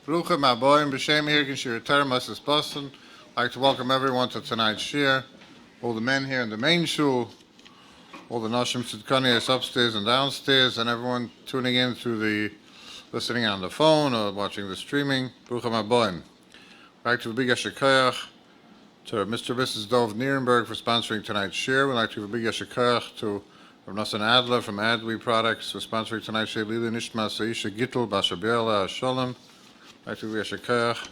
Bruchim Aboim B'Shem Irgin Shir Termas is Boston. I'd like to welcome everyone to tonight's shir. All the men here in the main shul, all the Nashim Tzidkanias upstairs and downstairs, and everyone tuning in through the, listening on the phone or watching the streaming. Bruchim Aboim. I'd like to be Yeshikayach to Mr. and Mrs. Dov Nierenberg for sponsoring tonight's shir. We'd like to be Yeshikayach to Nassan Adler from Adwe Products for sponsoring tonight's shir. Lili Nishma Saisha Gittel Bashabiela Shalom. I'd like to be Yeshikayach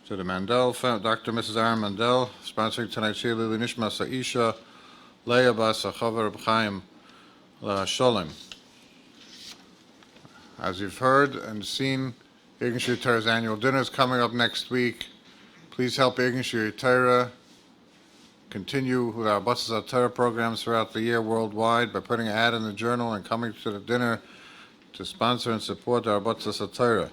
to the Mandel, Dr. and Mrs. Aaron Mandel, sponsoring tonight's shir. Lili Nishma Saisha Leah Basa Chavar B'chaim Shalom. As you've heard and seen, Irgun Shir Torah's annual dinner is coming up next week. Please help Irgun Shir Torah continue with our Batzas Torah programs throughout the year worldwide by putting an ad in the journal and coming to the dinner to sponsor and support our Batzas Torah.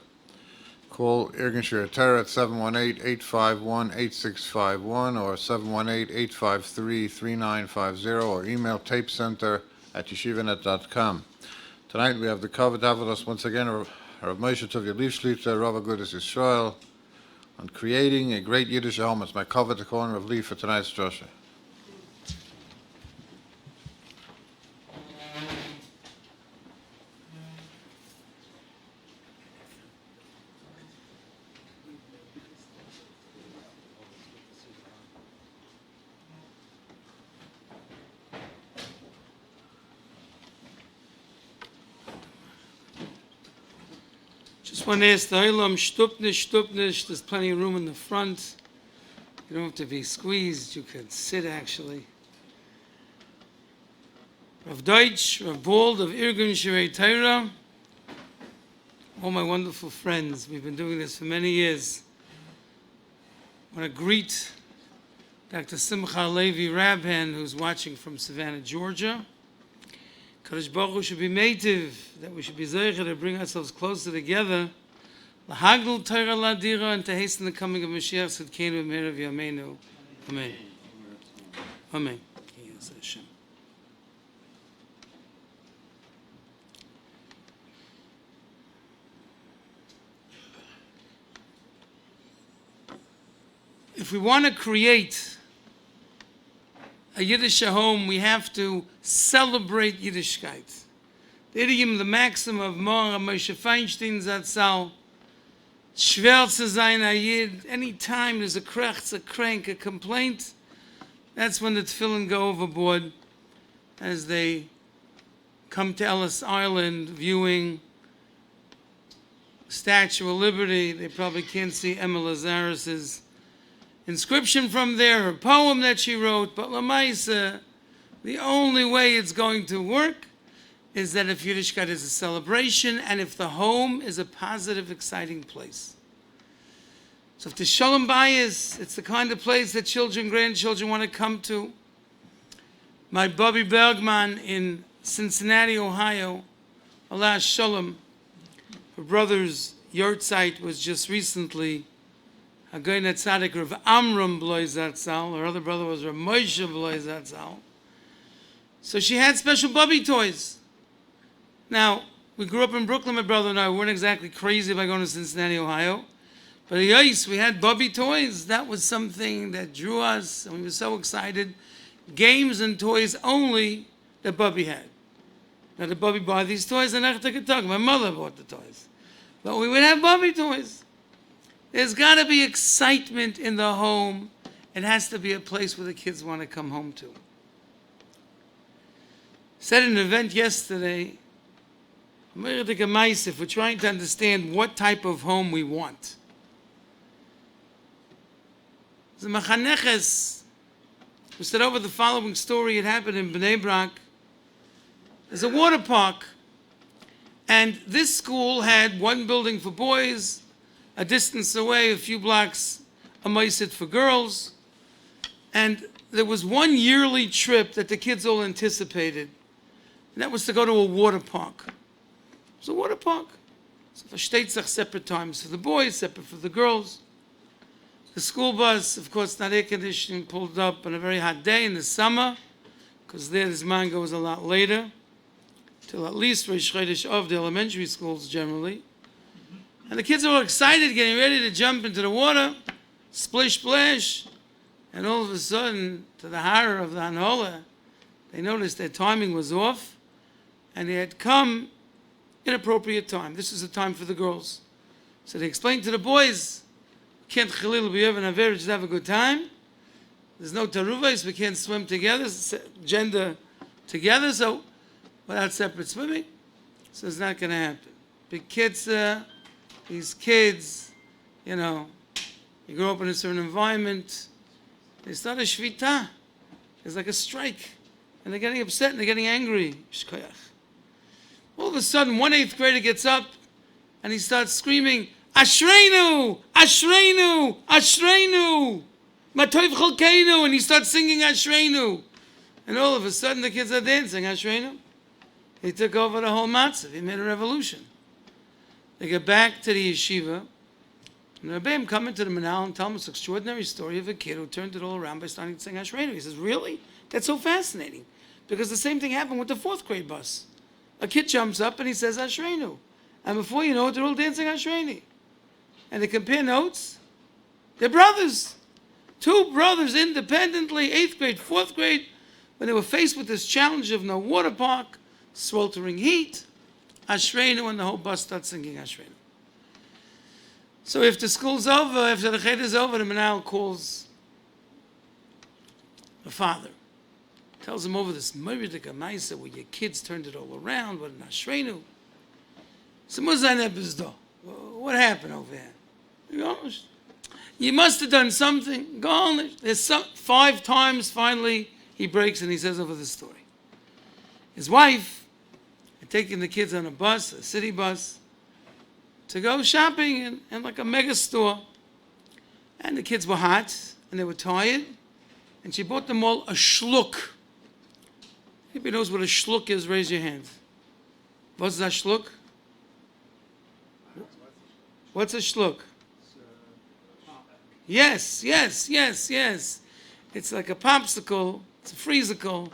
Call Irgun Shir Torah at 718-851-8651 or 718-853-3950 or email tapecenter@yeshivanet.com. Tonight we have the covered Agudas once again, Rabbi Moshe Tuvia Lieff, Rabbi Agudas Yisroel, on creating a great Yiddishe home. It's my cover to corner of Lieff for tonight's drasha. Just want to ask the Olam, Shtupnish, there's plenty of room in the front. You don't have to be squeezed, you can sit actually. Rav Deutsch, Rav Bald of Irgun Shirei Torah, all my wonderful friends, we've been doing this for many years. I want to greet Dr. Simcha Levi Rabhan, who's watching from Savannah, Georgia. Kadosh Baruch Hu should be meitiv, that we should be zeicher to bring ourselves closer together, lahagdul Torah ladira, and to hasten the coming of Mashiach Tzidkenu b'meirav yameinu. Amen. Amen. Yes, Hashem. If we want to create a Yiddishe home, we have to celebrate Yiddishkeit. The idiom, the maxim of Mor Moshe Feinstein Zatzal, schwer zu sein a Yid, any time there's a krach, a crank, a complaint, that's when the tefillin go overboard as they come to Ellis Island viewing Statue of Liberty. They probably can't see Emma Lazarus's inscription from there, her poem that she wrote, but Lamaisa, the only way it's going to work is that if Yiddishkeit is a celebration and if the home is a positive, exciting place. So if the Shalom Bais, it's the kind of place that children, grandchildren want to come to. My Bobby Bergman in Cincinnati, Ohio, Allah Shalom, her brother's yahrzeit was just recently Hagoyna Tzadik Rav Amram Bloy Zatzal. Her other brother was Rav Moshe Bloy Zatzal. So she had special Bubby toys. Now, we grew up in Brooklyn, my brother and I. We weren't exactly crazy about going to Cincinnati, Ohio. But yes, we had Bubby toys. That was something that drew us, and we were so excited. Games and toys only that Bubby had. Now, did Bubby buy these toys? And I took a talk. My mother bought the toys. But we would have Bubby toys. There's got to be excitement in the home. It has to be a place where the kids want to come home to. Said at an event yesterday, if we're trying to understand what type of home we want. The Machaneches, who said over the following story, it happened in Bnei Brak. There's a water park, and this school had one building for boys, a distance away, a few blocks, a maisit for girls. And there was one yearly trip that the kids all anticipated, and that was to go to a water park. It was a water park. So for shteitzach, separate times for the boys, separate for the girls. The school bus, of course, not air conditioning, pulled up on a very hot day in the summer, because there this man goes a lot later, till at least Rosh Chodesh of the elementary schools generally. And the kids are all excited, getting ready to jump into the water. Splish, splash. And all of a sudden, to the horror of the Anhola, they noticed their timing was off, and they had come inappropriate time. This is the time for the girls. So they explained to the boys, can't Khalil be having a very just have a good time. There's no taruvais, we can't swim together, gender together, so without separate swimming. So it's not going to happen. Big kids, these kids, you know, you grow up in a certain environment, they start a shvita. It's like a strike. And they're getting upset and they're getting angry. All of a sudden, one 8th grader gets up and he starts screaming, Ashreinu! Ashreinu! Ashreinu! Matov Cholkeinu! And he starts singing Ashreinu. And all of a sudden, the kids are dancing Ashreinu. He took over the whole matzav. He made a revolution. They get back to the yeshiva. And the Rebbeim come into the Manal and tell him this extraordinary story of a kid who turned it all around by starting to sing Ashreinu. He says, really? That's so fascinating. Because the same thing happened with the 4th grade bus. A kid jumps up and he says Ashreinu. And before you know it, they're all dancing Ashreinu. And they compare notes. They're brothers. 2 brothers independently, 8th grade, 4th grade, when they were faced with this challenge of no water park, sweltering heat, Ashreinu, and the whole bus starts singing Ashreinu. So if the school's over, after the cheder is over, the Manal calls the father. Tells him over this Meridik Amaisa where your kids turned it all around, what an Ashreinu. So what happened over here? You must have done something. Go on. There's 5 times finally he breaks and he says over the story. His wife had taken the kids on a bus, a city bus, to go shopping in like a mega store. And the kids were hot and they were tired. And she bought them all a shluk. Anybody knows what a shluk is? Raise your hand. What's that shluk? What's a shluk? Yes. It's like a popsicle. It's a freezicle.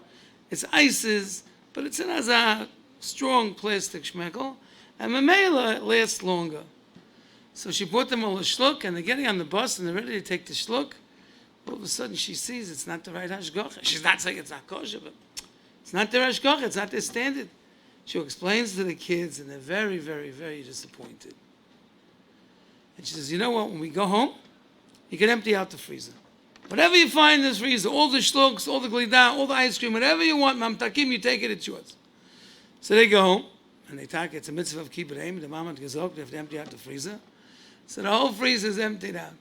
It's ices, but it's in a strong plastic schmeckel. And Mamela lasts longer. So she bought them all a shluk, and they're getting on the bus, and they're ready to take the shluk. All of a sudden, she sees it's not the right hashgacha. She's not saying it's not kosher, but it's not their hashgacha. It's not their standard. She explains to the kids, and they're very, very, very disappointed. And she says, you know what? When we go home, you can empty out the freezer. Whatever you find in this freezer, all the shluks, all the glida, all the ice cream, whatever you want, mamtakim, you take it, it's yours. So they go home, and they talk, it's a mitzvah of keep it aim, the mama gezok, they have to empty out the freezer. So the whole freezer is emptied out.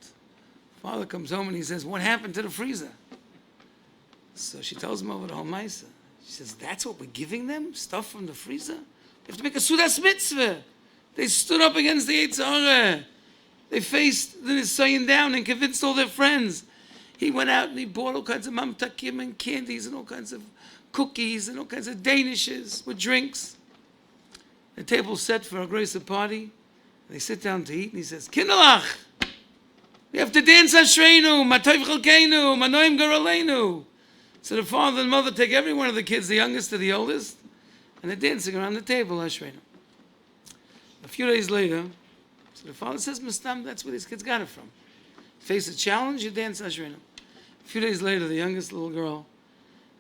Father comes home and he says, what happened to the freezer? So she tells him over the whole maisa. She says, that's what we're giving them? Stuff from the freezer? You have to make a sudas mitzvah. They stood up against the Yitzhak. They faced the Nisayan down and convinced all their friends. He went out and he bought all kinds of mamtakim and candies and all kinds of cookies and all kinds of danishes with drinks. The table's set for a grace party. They sit down to eat and he says, Kinderlach, we have to dance Ashreinu, Matov Chalkeinu, Manoim Garaleinu. So the father and mother take every one of the kids, the youngest to the oldest, and they're dancing around the table, Ashreinu. A few days later, so the father says, Mustam, that's where these kids got it from. Face a challenge, you dance Ashreinu. A few days later, the youngest little girl,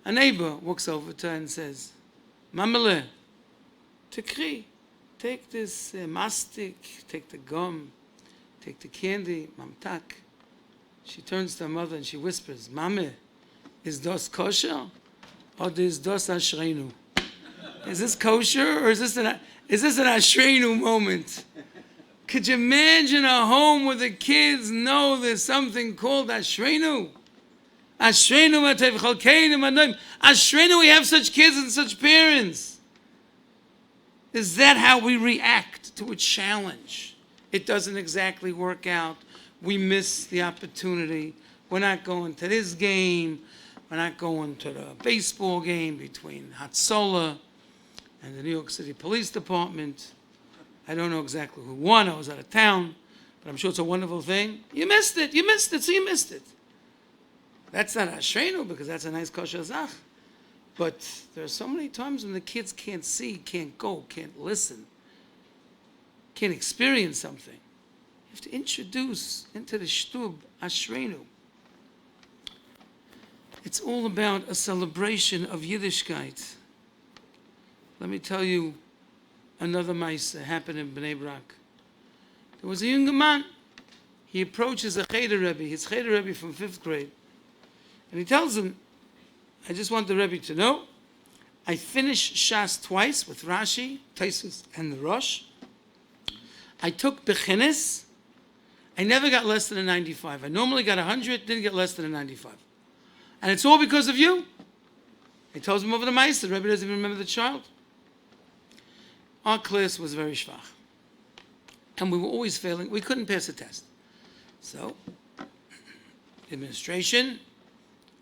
a neighbor walks over to her and says, Mamele, Tekri, take this mastic, take the gum, take the candy, mamtak. She turns to her mother and she whispers, Mame, is das kosher or is das ashreinu? Is this kosher or is this an ashreinu moment? Could you imagine a home where the kids know there's something called ashreinu? Ashreinu matev chalkeinu manoim. Ashreinu, we have such kids and such parents. Is that how we react to a challenge? It doesn't exactly work out. We miss the opportunity. We're not going to this game. We're not going to the baseball game between Hatzola and the New York City Police Department. I don't know exactly who won. I was out of town. But I'm sure it's a wonderful thing. You missed it, so you missed it. That's not Ashreinu because that's a nice kosher zach. But there are so many times when the kids can't see, can't go, can't listen. can't experience something. You have to introduce into the shtub Ashreinu. It's all about a celebration of Yiddishkeit. Let me tell you another mice that happened in Bnei Brak. There was a younger man. He approaches a Cheder Rebbe, his Cheder Rebbe from 5th grade. And he tells him, I just want the Rebbe to know, I finished Shas twice with Rashi, Taisus, and the Rosh. I took Bechinis. I never got less than a 95. I normally got 100, didn't get less than a 95. And it's all because of you. He tells him over the mice, the Rebbe doesn't even remember the child. Our class was very schwach. And we were always failing. We couldn't pass the test. So, the administration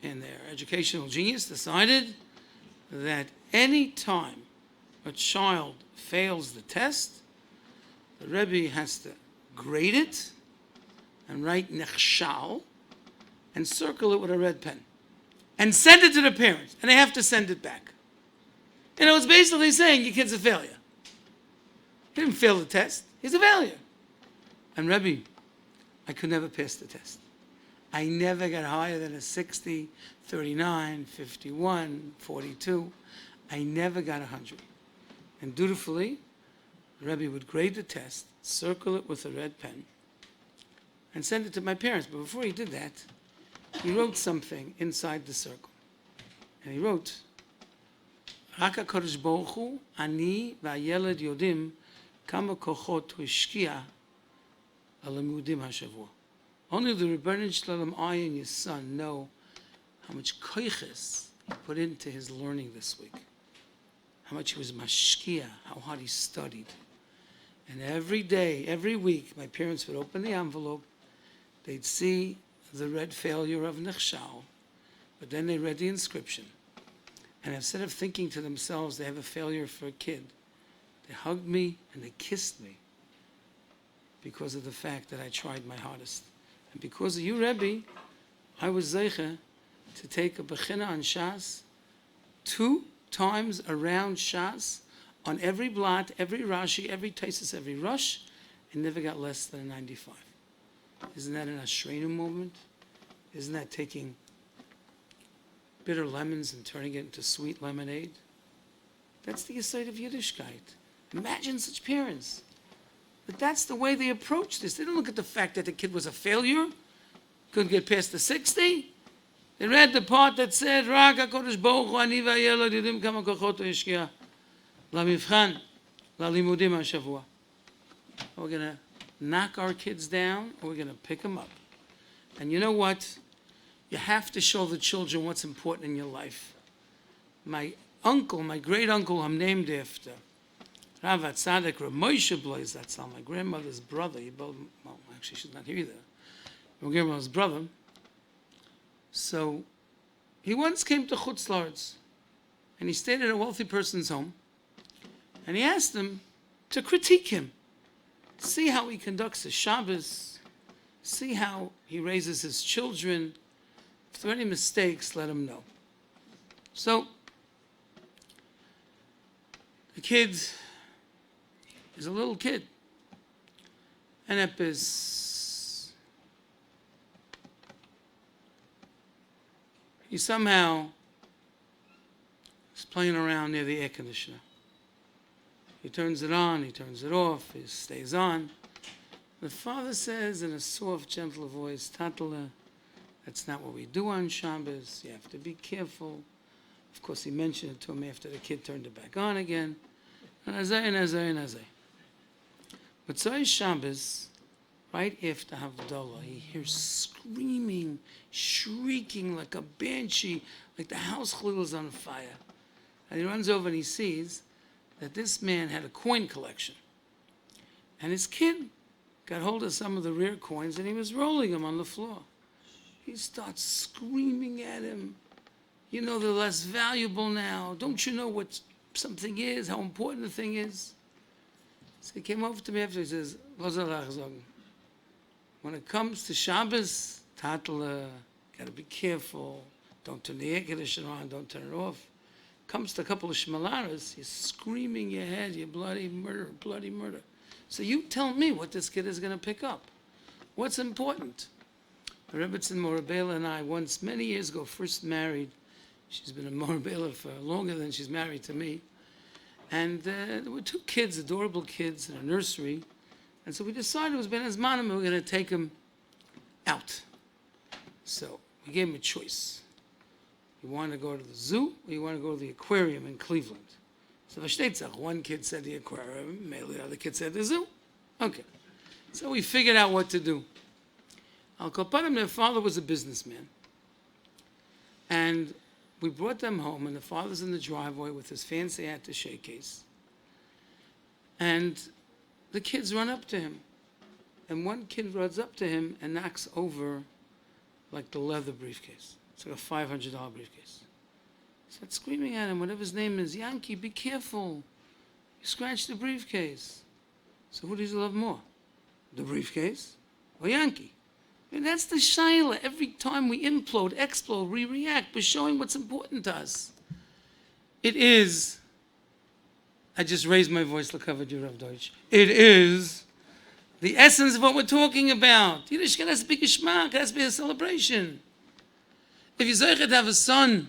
and their educational genius decided that any time a child fails the test, the Rebbe has to grade it and write nechshal and circle it with a red pen and send it to the parents, and they have to send it back. You know, it's basically saying your kid's a failure. He didn't fail the test. He's a failure. And Rebbe, I could never pass the test. I never got higher than a 60, 39, 51, 42. I never got 100. And dutifully, Rebbe would grade the test, circle it with a red pen, and send it to my parents. But before he did that, he wrote something inside the circle. And he wrote, Rak HaKadosh Baruch Hu, ani v'ayeled yodim kama kochot hu ishki'a al halimudim hashavua. Only the Rebbeinu Shalom, I and your son, know how much koiches he put into his learning this week. How much he was mashkia, how hard he studied. And every day, every week, my parents would open the envelope, they'd see the red failure of Nechshal, but then they read the inscription. And instead of thinking to themselves they have a failure for a kid, they hugged me and they kissed me because of the fact that I tried my hardest. And because of you, Rebbe, I was zeicha to take a bechina on Shas 2 times around Shas, on every blot, every Rashi, every Taisus, every Rosh, and never got less than a 95. Isn't that an Ashreinu moment? Isn't that taking bitter lemons and turning it into sweet lemonade? That's the aside of Yiddishkeit. Imagine such parents. But that's the way they approach this. They didn't look at the fact that the kid was a failure, couldn't get past the 60. They read the part that said, Rak HaKadosh Baruch Hu ani v'ayeled yodim kama kochot hu ishki'a lamivchan lalimudim hashavua. We're going to knock our kids down, or we're going to pick them up. And you know what? You have to show the children what's important in your life. My uncle, my great uncle, I'm named after, Rav Tzaddik Rabbi Moshe Tuvia Lieff, that's my grandmother's brother. Well, actually, she's not here either. My grandmother's brother. So, he once came to Chutz La'aretz, and he stayed at a wealthy person's home, and he asked him to critique him, see how he conducts his Shabbos, see how he raises his children. If there are any mistakes, let him know. So, the kid is a little kid. And he somehow is playing around near the air conditioner. He turns it on, he turns it off, he stays on. The father says in a soft, gentle voice, Tatala, that's not what we do on Shabbos. You have to be careful. Of course, he mentioned it to him after the kid turned it back on again. And azay. But so Shabbos, right after Havdalah, he hears screaming, shrieking like a banshee, like the house chalul is on fire. And he runs over and he sees that this man had a coin collection. And his kid got hold of some of the rare coins and he was rolling them on the floor. He starts screaming at him. You know they're less valuable now. Don't you know what something is, how important the thing is? So he came over to me after, he says, when it comes to Shabbos, Tatala, gotta be careful. Don't turn the air conditioner on, don't turn it off. Comes to a couple of shmalaras, he's screaming your head, you bloody murder, bloody murder. So you tell me what this kid is going to pick up. What's important? Rebbetzin Morabela and I once, many years ago, first married. She's been a Morabela for longer than she's married to me. And there were two kids, adorable kids, in a nursery. And so we decided it was Ben Azmanim, we were going to take him out. So we gave him a choice. You want to go to the zoo, or you want to go to the aquarium in Cleveland? So one kid said the aquarium, the other kid said the zoo. Okay. So we figured out what to do. Al Kopanim, their father was a businessman. And we brought them home, and the father's in the driveway with his fancy attaché case. And the kids run up to him. And one kid runs up to him and knocks over like the leather briefcase. It's like a $500 briefcase. He starts screaming at him, whatever his name is, Yankee, be careful. You scratched the briefcase. So who does he love more? The briefcase or Yankee? And that's the shaila. Every time we implode, explode, we react. We're showing what's important to us. It is, I just raised my voice, L'kavod Rav Deutsch. It is the essence of what we're talking about. Yiddishe has to be geschmack, has to be a celebration. If you say to have a son,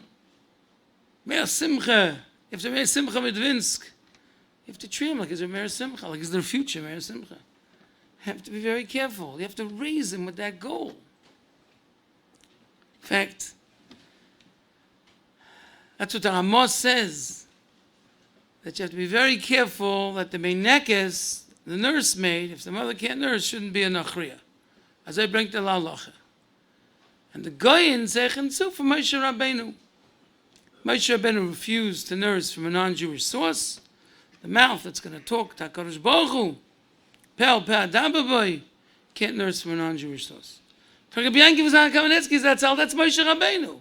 Meir Simcha, you have to Meir Simcha with Vinsk. You have to treat him like he's a Meir Simcha, like he's their future Meir Simcha. You have to be very careful. You have to raise him with that goal. In fact, that's what the Ramos says, that you have to be very careful that the Meinekes, the nursemaid, if the mother can't nurse, shouldn't be a Nachriya. As I bring the Lalacha. And the Goyin Zechen Tzu for Moshe Rabbeinu. Moshe Rabbeinu refused to nurse from a non-Jewish source. The mouth that's going to talk to HaKadosh Baruch Hu, Pel, Dababoy, can't nurse from a non-Jewish source. For Rabbi Yankiv was on Kamenetsky, that's Moshe Rabbeinu.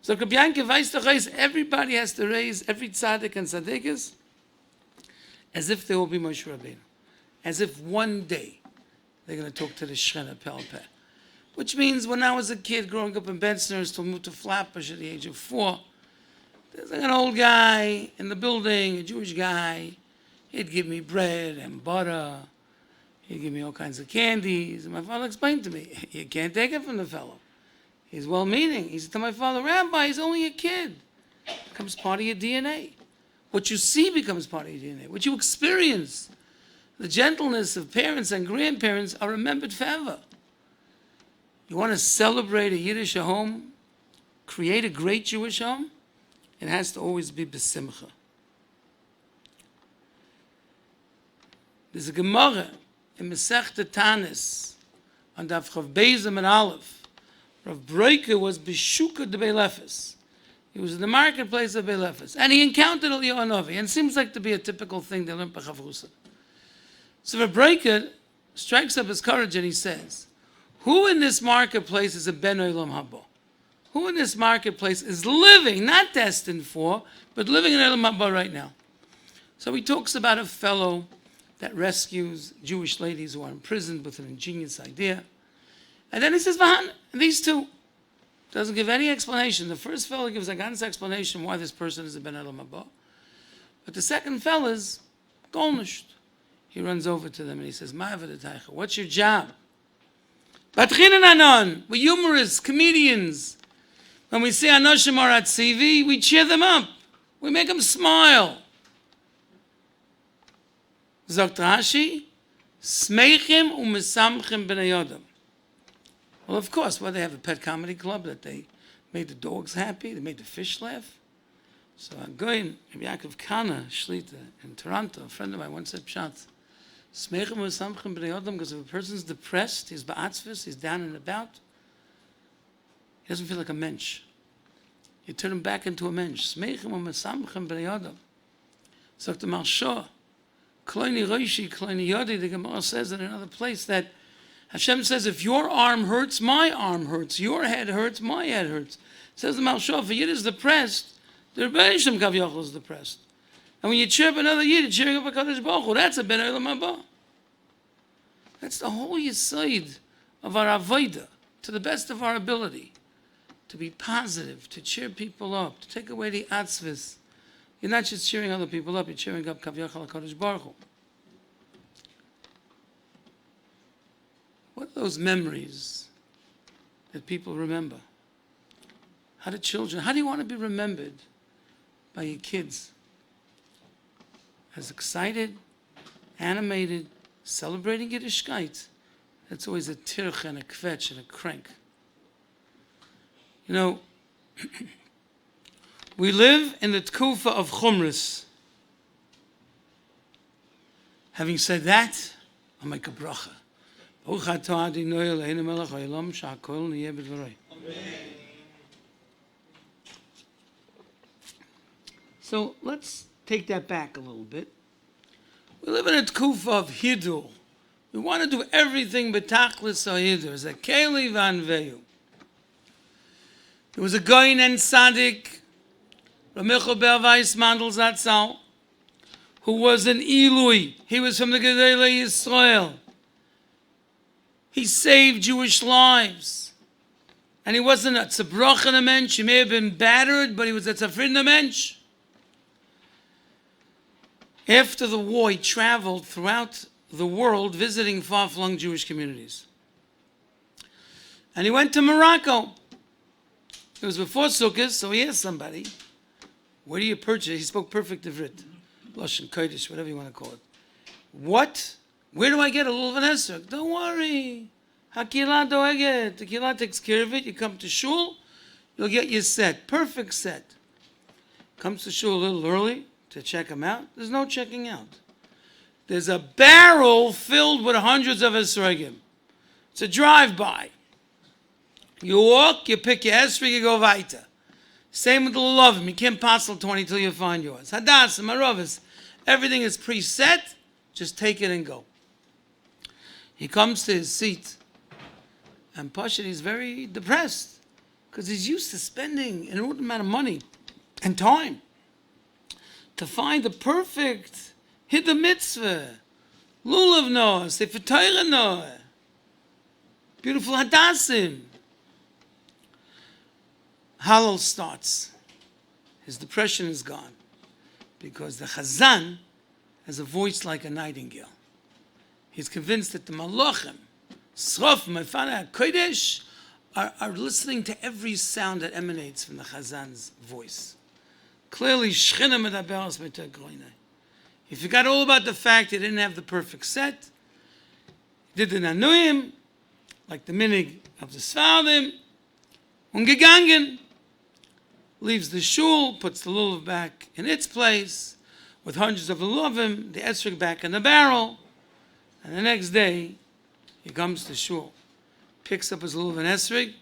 So Rabbi Yankiv weiß doch, everybody has to raise every tzaddik and tzaddikas as if they will be Moshe Rabbeinu. As if one day they're going to talk to the Shechina Pel Peh. Which means when I was a kid growing up in Bensner's till moved to Flatbush at the age of 4, there's like an old guy in the building, a Jewish guy. He'd give me bread and butter. He'd give me all kinds of candies. And my father explained to me, you can't take it from the fellow. He's well-meaning. He said to my father, Rabbi, he's only a kid. It becomes part of your DNA. What you see becomes part of your DNA. What you experience. The gentleness of parents and grandparents are remembered forever. You want to celebrate a Yiddishe home, create a great Jewish home, it has to always be besimcha. There's a Gemara in Masechta Tanis on Daf Chav Beis and Aleph. Rav Broika was Beshuka de Beilefes. He was in the marketplace of Beilefes, and he encountered Eliyahu Hanavi, and it seems like to be a typical thing they learn by Chavrusa. So Rav Broika strikes up his courage and he says, who in this marketplace is a Ben Olam Haba? Who in this marketplace is living, not destined for, but living in Olam Haba right now? So he talks about a fellow that rescues Jewish ladies who are imprisoned with an ingenious idea. And then he says, Vahan, and these two. Doesn't give any explanation. The first fellow gives a ganz explanation why this person is a Ben Olam Haba. But the second fellow is Golnisht. He runs over to them and he says, Ma'avedetaicha, what's your job? Batchinen anon, we're humorous, comedians. When we see Anoshim or at CV, we cheer them up. We make them smile. Zogt Rashi, Smeichim u'mesamchim b'nei Yodam. Well, of course, well, they have a pet comedy club that they made the dogs happy, they made the fish laugh. So I'm going, Yaakov Kana, Shlita, in Toronto, a friend of mine once said, Pshat, Smeichim u'mesamchim b'nei Yodam, because if a person's depressed, he's ba'atzvis, he's down and about, he doesn't feel like a mensch. You turn him back into a mensch. Smeichim u'mesamchim b'nei Yodam. So the Marsha, Kloini Roishi, Kloini Yodi, the Gemara says in another place that Hashem says, if your arm hurts, my arm hurts. Your head hurts, my head hurts. Says the Malshah, if a Yid is depressed, the Rebbe Shem Kav Yochel is depressed. And when you cheer up another Yid, cheering up a Kadosh Baruch Hu, that's a Ben Olam Haba. That's the whole Yesod of our Avodah, to the best of our ability, to be positive, to cheer people up, to take away the atzvis. You're not just cheering other people up, you're cheering up Kav Yochel HaKadosh Baruch Hu. What are those memories that people remember? How do you want to be remembered by your kids? As excited, animated, celebrating Yiddishkeit. That's always a tirch and a kvetch and a crank. You know, we live in the tkufa of chumras. Having said that, I'll make a bracha. So let's take that back a little bit. We live in a tkufa of hidul. We want to do everything betachlis ha'hidul. There's a keli vanveyu. There was a guy named Tzaddik, Rabbi Bais Mandel Zatzal, who was an Ilui. He was from the Gedolei Yisroel. He saved Jewish lives. And he wasn't a tzabroch in a mensch. He may have been battered, but he was a tzafrid in a mensch. After the war, he traveled throughout the world visiting far-flung Jewish communities. And he went to Morocco. It was before Sukkot, so he asked somebody, where do you purchase? He spoke perfect Ivrit, Lashon Kodesh, whatever you want to call it. Where do I get a lulav esrog? Don't worry. Hakila doeget. The kila takes care of it. You come to shul, you'll get your set. Perfect set. Comes to shul a little early to check him out. There's no checking out. There's a barrel filled with hundreds of esrogim. It's a drive-by. You walk, you pick your esrog, you go weiter. Same with the lulavim. You can't passel 20 till you find yours. Hadass, Maravis. Everything is preset. Just take it and go. He comes to his seat, and Pasha, he's very depressed because he's used to spending an inordinate amount of money and time to find the perfect hidduh mitzvah, lulav noah, sefer Torah noah, beautiful hadassim. Hallel starts. His depression is gone because the chazan has a voice like a nightingale. He's convinced that the malachim, Srof, Mefana, Kodesh, are listening to every sound that emanates from the chazan's voice. Clearly, Shechina medaberes b'tegroinai. He forgot all about the fact he didn't have the perfect set. He did the nanuyim, like the minig of the Sfardim, ungegangen. Leaves the shul, puts the lulav back in its place, with hundreds of lulavim, the esrog back in the barrel, and the next day, he comes to shul, picks up his lulav and esrog,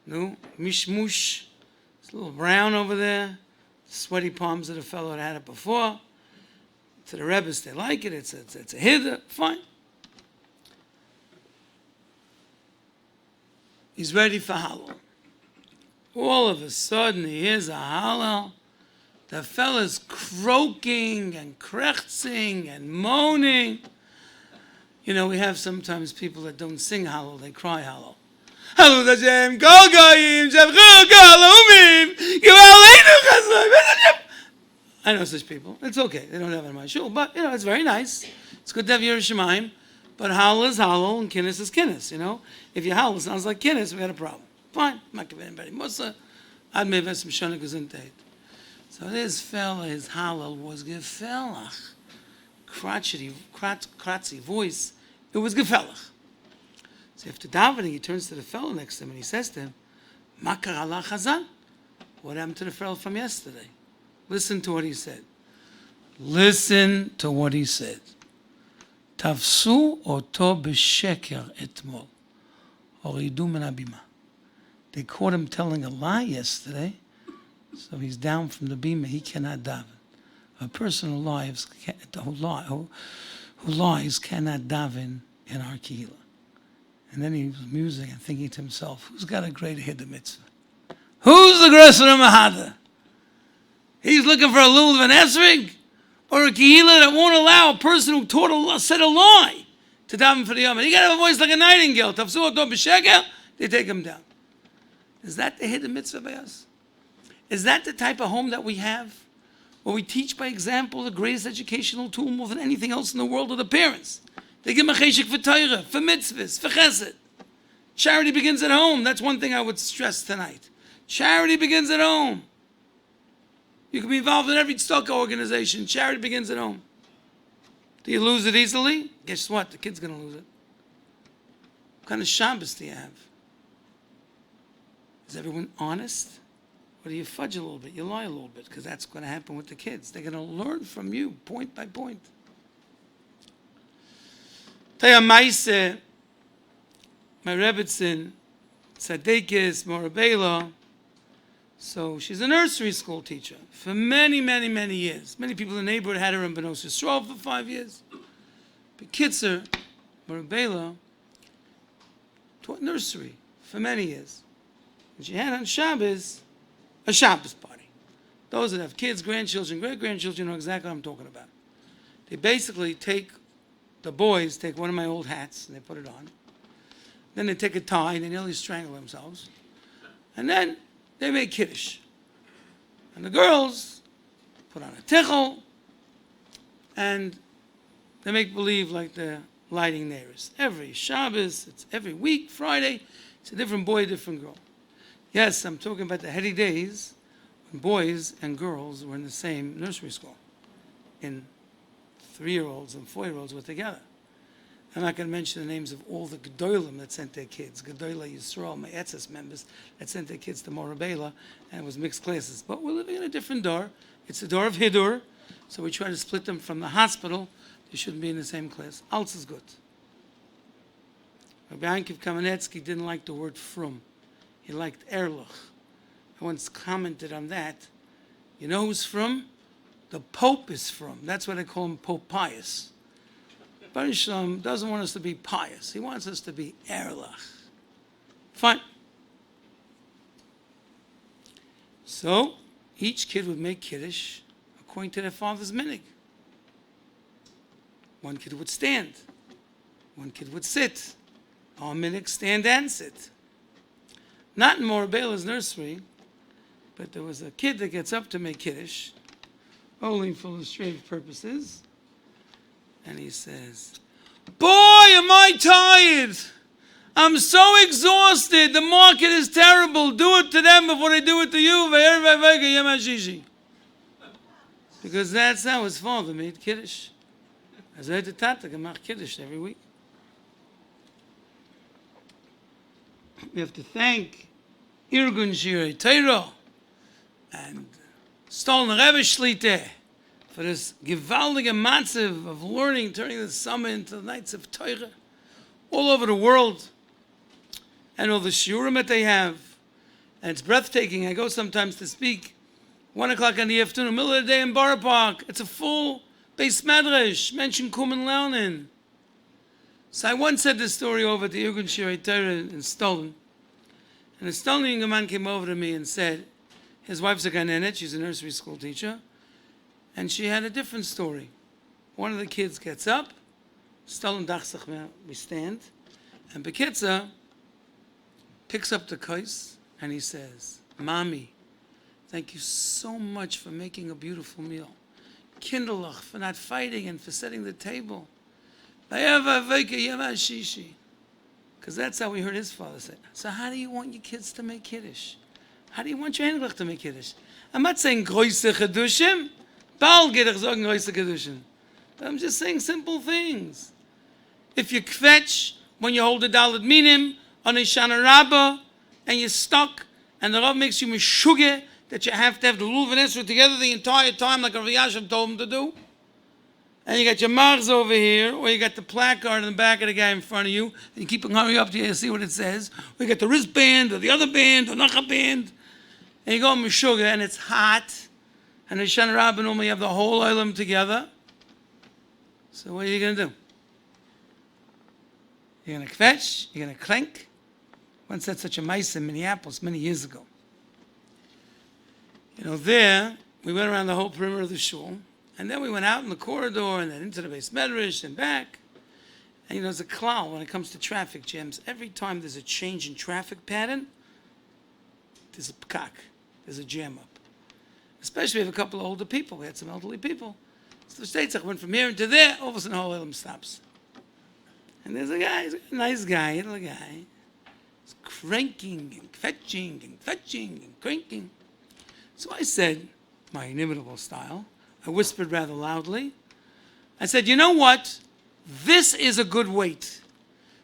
no, mishmush, it's a little brown over there, sweaty palms of the fellow that had it before. To the Rebbes, they like it, it's a hidduh, fine. He's ready for Hallel. All of a sudden, he hears a Hallel. The fella's croaking and krechzing and moaning. You know, we have sometimes people that don't sing Hallel, they cry Hallel. Hallel Hashem, Kol Goyim, Shavchu Kol Umim, Yivalenu Chazoi. I know such people. It's okay. They don't have it in my shul. But, you know, it's very nice. It's good to have Yiras Shamayim. But Hallel is Hallel and Kinnis is Kinnis, you know. If your Hallel sounds like Kinnis, we got a problem. Fine. I'm not giving anybody Musa. I'd may have some Shana Gesundheit. So this fella, his Hallel was Gefelach. Kratzy voice. It was Gefelach. So after davening, he turns to the fellow next to him and he says to him, Makar Allah Chazan. What happened to the fellow from yesterday? Listen to what he said. Listen to what he said. Tafsu oto b'sheker etmol. Horidu min habima. They caught him telling a lie yesterday, so he's down from the bima. He cannot daven. A person who lies cannot daven in our kehillah. And then he was musing and thinking to himself, who's got a great hidduh mitzvah? Who's the greater mahada? He's looking for a lulav and esrig, or a kehillah that won't allow a person who said a lie to daven for the yom. He got to have a voice like a nightingale. Tafsu oto b'sheker, they take him down. Is that the hidduh mitzvah by us? Is that the type of home that we have? Where we teach by example, the greatest educational tool more than anything else in the world are the parents. They give mecheshik for Torah, for mitzvahs, for chesed. Charity begins at home. That's one thing I would stress tonight. Charity begins at home. You can be involved in every tzedakah organization. Charity begins at home. Do you lose it easily? Guess what? The kid's going to lose it. What kind of Shabbos do you have? Is everyone honest? Or do you fudge a little bit? You lie a little bit, because that's going to happen with the kids. They're going to learn from you, point by point. Tell you a maise, my Rebbetzin, Tzadikis, Morabela. So she's a nursery school teacher for many, many, many years. Many people in the neighborhood had her in Bais Yisroel for 5 years. But Kitzer, Morabela, taught nursery for many years. And she had on Shabbos a Shabbos party. Those that have kids, grandchildren, great-grandchildren know exactly what I'm talking about. They basically the boys take one of my old hats and they put it on. Then they take a tie and they nearly strangle themselves. And then they make Kiddush. And the girls put on a tichel and they make believe like they're lighting theirs. Every Shabbos, it's every week, Friday, it's a different boy, a different girl. Yes, I'm talking about the heady days when boys and girls were in the same nursery school. And 3-year-olds and 4-year-olds were together. I'm not going to mention the names of all the Gedolim that sent their kids. Gedolah, Yisroel, my Etzes members that sent their kids to Morabela, and it was mixed classes. But we're living in a different door. It's the door of Hidur, so we try to split them from the hospital. They shouldn't be in the same class. Alles is good. Rabbi Yankiv Kamenetsky didn't like the word frum. He liked Erlich. I once commented on that. You know who's from? The Pope is from. That's why they call him Pope Pius. Baruch Shalom doesn't want us to be pious. He wants us to be Erlich. Fine. So, each kid would make Kiddush according to their father's minhag. One kid would stand. One kid would sit. Our minhag, stand and sit. Not in Morabela's nursery, but there was a kid that gets up to make Kiddush, only for illustrative purposes, and he says, "Boy, am I tired! I'm so exhausted. The market is terrible. Do it to them before they do it to you." Because that's how his father made Kiddush. As I had the Tata gemacht Kiddush every week. We have to thank Irgun Shirei Torah and Stolner Rebbe Shlite for this gewaltige matziv of learning, turning the summer into the nights of Torah all over the world, and all the shiurim that they have. And it's breathtaking. I go sometimes to speak 1 o'clock in the afternoon, middle of the day in Borough Park. It's a full Beis Medrash, Menschen kommen lernen. So I once said this story over to Irgun Shirei Torah in Stolin. And a Stolin young man came over to me and said, his wife's a ganenet, she's a nursery school teacher, and she had a different story. One of the kids gets up, Stolin dachsach, we stand, and Bekitza picks up the kais and he says, "Mommy, thank you so much for making a beautiful meal. Kinderlach, for not fighting and for setting the table. Because that's how we heard his father say. So how do you want your kids to make Kiddush? How do you want your English to make Kiddush? I'm not saying groise Chedushim. Bald geht ich sagen groise Chedushim. But I'm just saying simple things. If you kvetch when you hold the Dalet Minim on a Shana Rabbah and you're stuck and the Rav makes you meshuggah that you have to have the Lulav and Esrog together the entire time like Rav Yashav told him to do, and you got your marz over here, or you got the placard in the back of the guy in front of you, and you keep hurry up to see what it says, or you got the wristband, or the other band, or Nacha band, and you go on meshuggah and it's hot, and the Shana Rabbah normally have the whole oilam together. So what are you going to do? You're going to kvetch? You're going to clank? Once had such a mice in Minneapolis many years ago. You know, there, we went around the whole perimeter of the shul, and then we went out in the corridor, and then into the Beis Medrash, and back. And you know, there's a klal when it comes to traffic jams. Every time there's a change in traffic pattern, there's a pkak, there's a jam up. Especially if we have a couple of older people. We had some elderly people. So the states went from here into there, all of a sudden the whole item stops. And there's a guy, he's a nice guy, little guy. He's cranking and fetching and cranking. So I said, my inimitable style, I whispered rather loudly. I said, you know what? This is a good weight.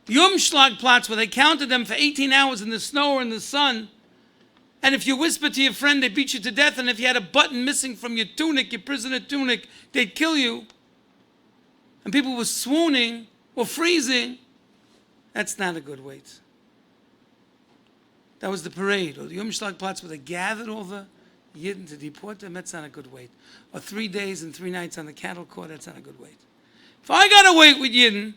The Umschlagplatz, where they counted them for 18 hours in the snow or in the sun, and if you whisper to your friend, they beat you to death, and if you had a button missing from your tunic, your prisoner tunic, they'd kill you. And people were swooning or freezing. That's not a good weight. That was the parade, or the Umschlagplatz, where they gathered all the Yidden to deport them. That's not a good weight. Or 3 days and 3 nights on the cattle court. That's not a good weight. If I got to wait with Yidden,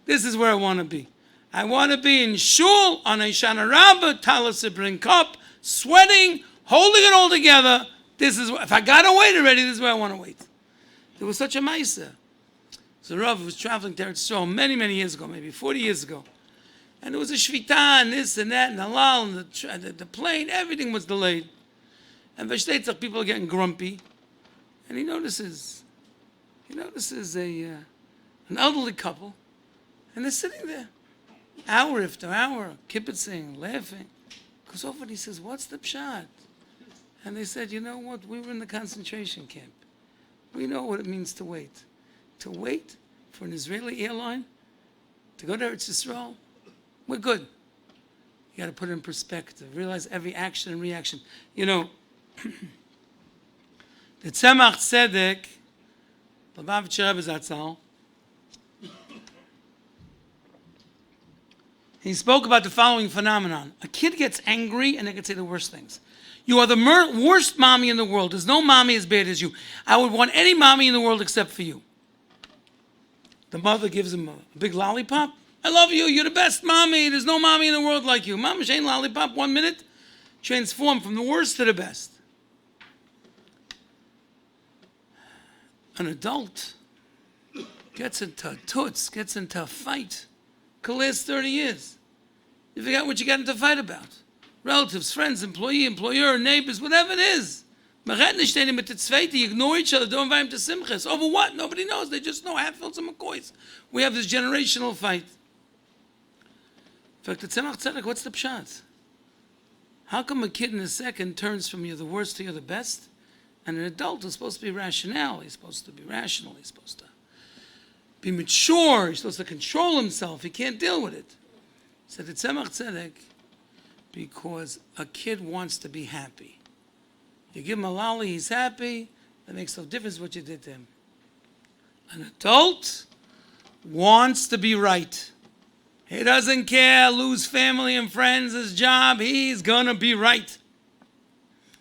this is where I want to be. I want to be in shul on a Shana Rabbah, Talis Ibrin Cup, sweating, holding it all together. This is if I got to wait already, this is where I want to wait. There was such a Maisa. So Rav was traveling to Eretz Yisrael many, many years ago, maybe 40 years ago. And there was a Shvita and this and that and halal and the plane, everything was delayed. And Vashtetach, people are getting grumpy. And he notices an elderly couple, and they're sitting there, hour after hour, kibitzing, laughing. Goes over and he says, what's the pshat? And they said, you know what, we were in the concentration camp. We know what it means to wait. To wait for an Israeli airline to go to Eretz Yisrael, we're good. You got to put it in perspective. Realize every action and reaction. You know, the Tzemach Tzedek, Lubavitcher Rebbe Zatzal, he spoke about the following phenomenon. A kid gets angry and they can say the worst things. You are the worst mommy in the world. There's no mommy as bad as you. I would want any mommy in the world except for you. The mother gives him a big lollipop. I love you. You're the best mommy. There's no mommy in the world like you. Mama Shane lollipop, 1 minute, transform from the worst to the best. An adult gets into a toots, gets into a fight. Could last 30 years. You forgot what you got into a fight about. Relatives, friends, employee, employer, neighbors, whatever it is. You ignore each other, don't invite them to simchas. Over what? Nobody knows. They just know Hatfields and McCoys. We have this generational fight. In fact, the Tzemach Tzedek, what's the pshat? How come a kid in a second turns from you're the worst to you're the best? And an adult is supposed to be rational. He's supposed to be rational. He's supposed to be mature. He's supposed to control himself. He can't deal with it. Said the Tzemach Tzedek, because a kid wants to be happy. You give him a lolly, he's happy. That makes no difference what you did to him. An adult wants to be right. He doesn't care, lose family and friends, his job. He's going to be right.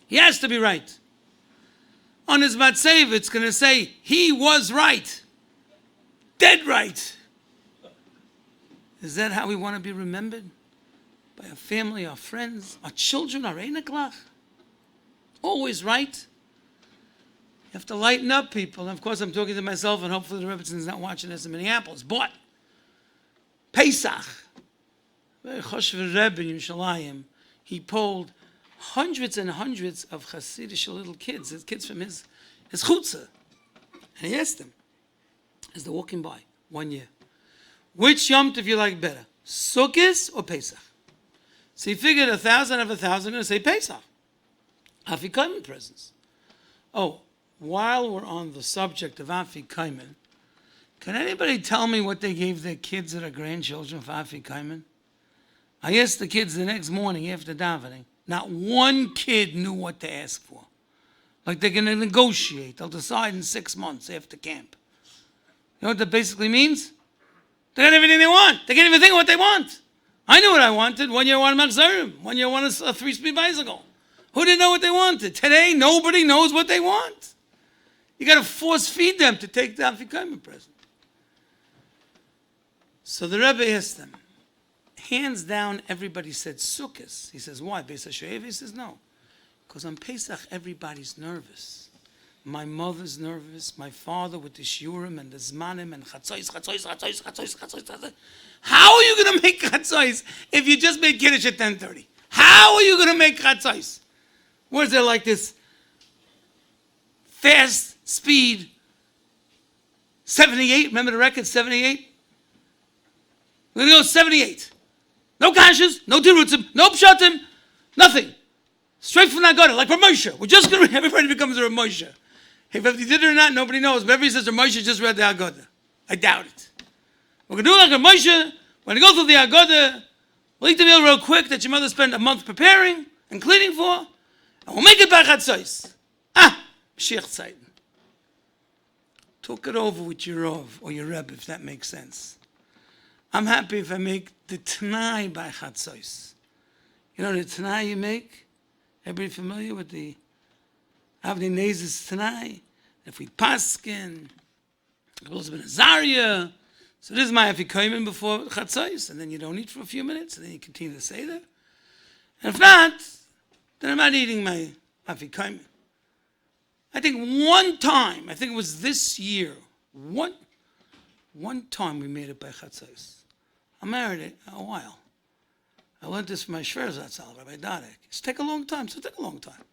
He has to be right. On his Matsev, it's going to say, he was right. Dead right. Is that how we want to be remembered? By our family, our friends, our children, our Einaklach? Always right. You have to lighten up, people. And of course, I'm talking to myself, and hopefully the Rebbetzin not watching this in Minneapolis. But Pesach, Choshver Rebbe in Yerushalayim, he polled hundreds and hundreds of Hasidic little kids, his kids from his chutzah. And he asked them, as they're walking by, 1 year, which Yom Tov you like better, Sukkot or Pesach? So he figured 1,000 of 1,000 are going to say Pesach. Afikomen presents. Oh, while we're on the subject of Afikomen, can anybody tell me what they gave their kids or their grandchildren for Afikomen? I asked the kids the next morning after davening. Not one kid knew what to ask for. Like they're going to negotiate. They'll decide in 6 months after camp. You know what that basically means? They got everything they want. They can't even think of what they want. I knew what I wanted. 1 year I wanted Machzorim. 1 year I wanted a 3-speed bicycle. Who didn't know what they wanted? Today, nobody knows what they want. You got to force feed them to take the Afikomen present. So the Rebbe asked them. Hands down, everybody said Sukkot. He says, why? Beis HaShoev? He says, no. Because on Pesach, everybody's nervous. My mother's nervous. My father with the shiurim and the zmanim and chatzos. How are you going to make chatzos if you just made Kiddush at 10:30? How are you going to make chatzos? What is there like this fast speed 78? Remember the record, 78? We're going to go 78. No kashas, no tirutzim, no pshatim, nothing. Straight from the Agudah, like Rabbi Moshe. We're just going to, everybody becomes a Rabbi Moshe. If he did it or not, nobody knows. But everybody says Rabbi Moshe just read the Agudah. I doubt it. We're going to do like Rabbi Moshe. We're going to go through the Agudah. We'll eat the meal real quick that your mother spent a month preparing and cleaning for. And we'll make it by Chatzos. Mashiach Tzeit. Talk it over with your Rov or your Rebbe, if that makes sense. I'm happy if I make the Tanai by Chatzos. You know the Tanai you make? Everybody familiar with the Avnei Nezis Tanai? If we paskin, Elizabeth Azaria. So this is my afikoyim before Chatzos, and then you don't eat for a few minutes, and then you continue to say that. And if not, then I'm not eating my afikoyim. I think one time, I think it was this year, one time we made it by Chatzos. I'm married a while. I learned this from my Shver Zatzal, Rabbi Dadek. It's take a long time, so take a long time.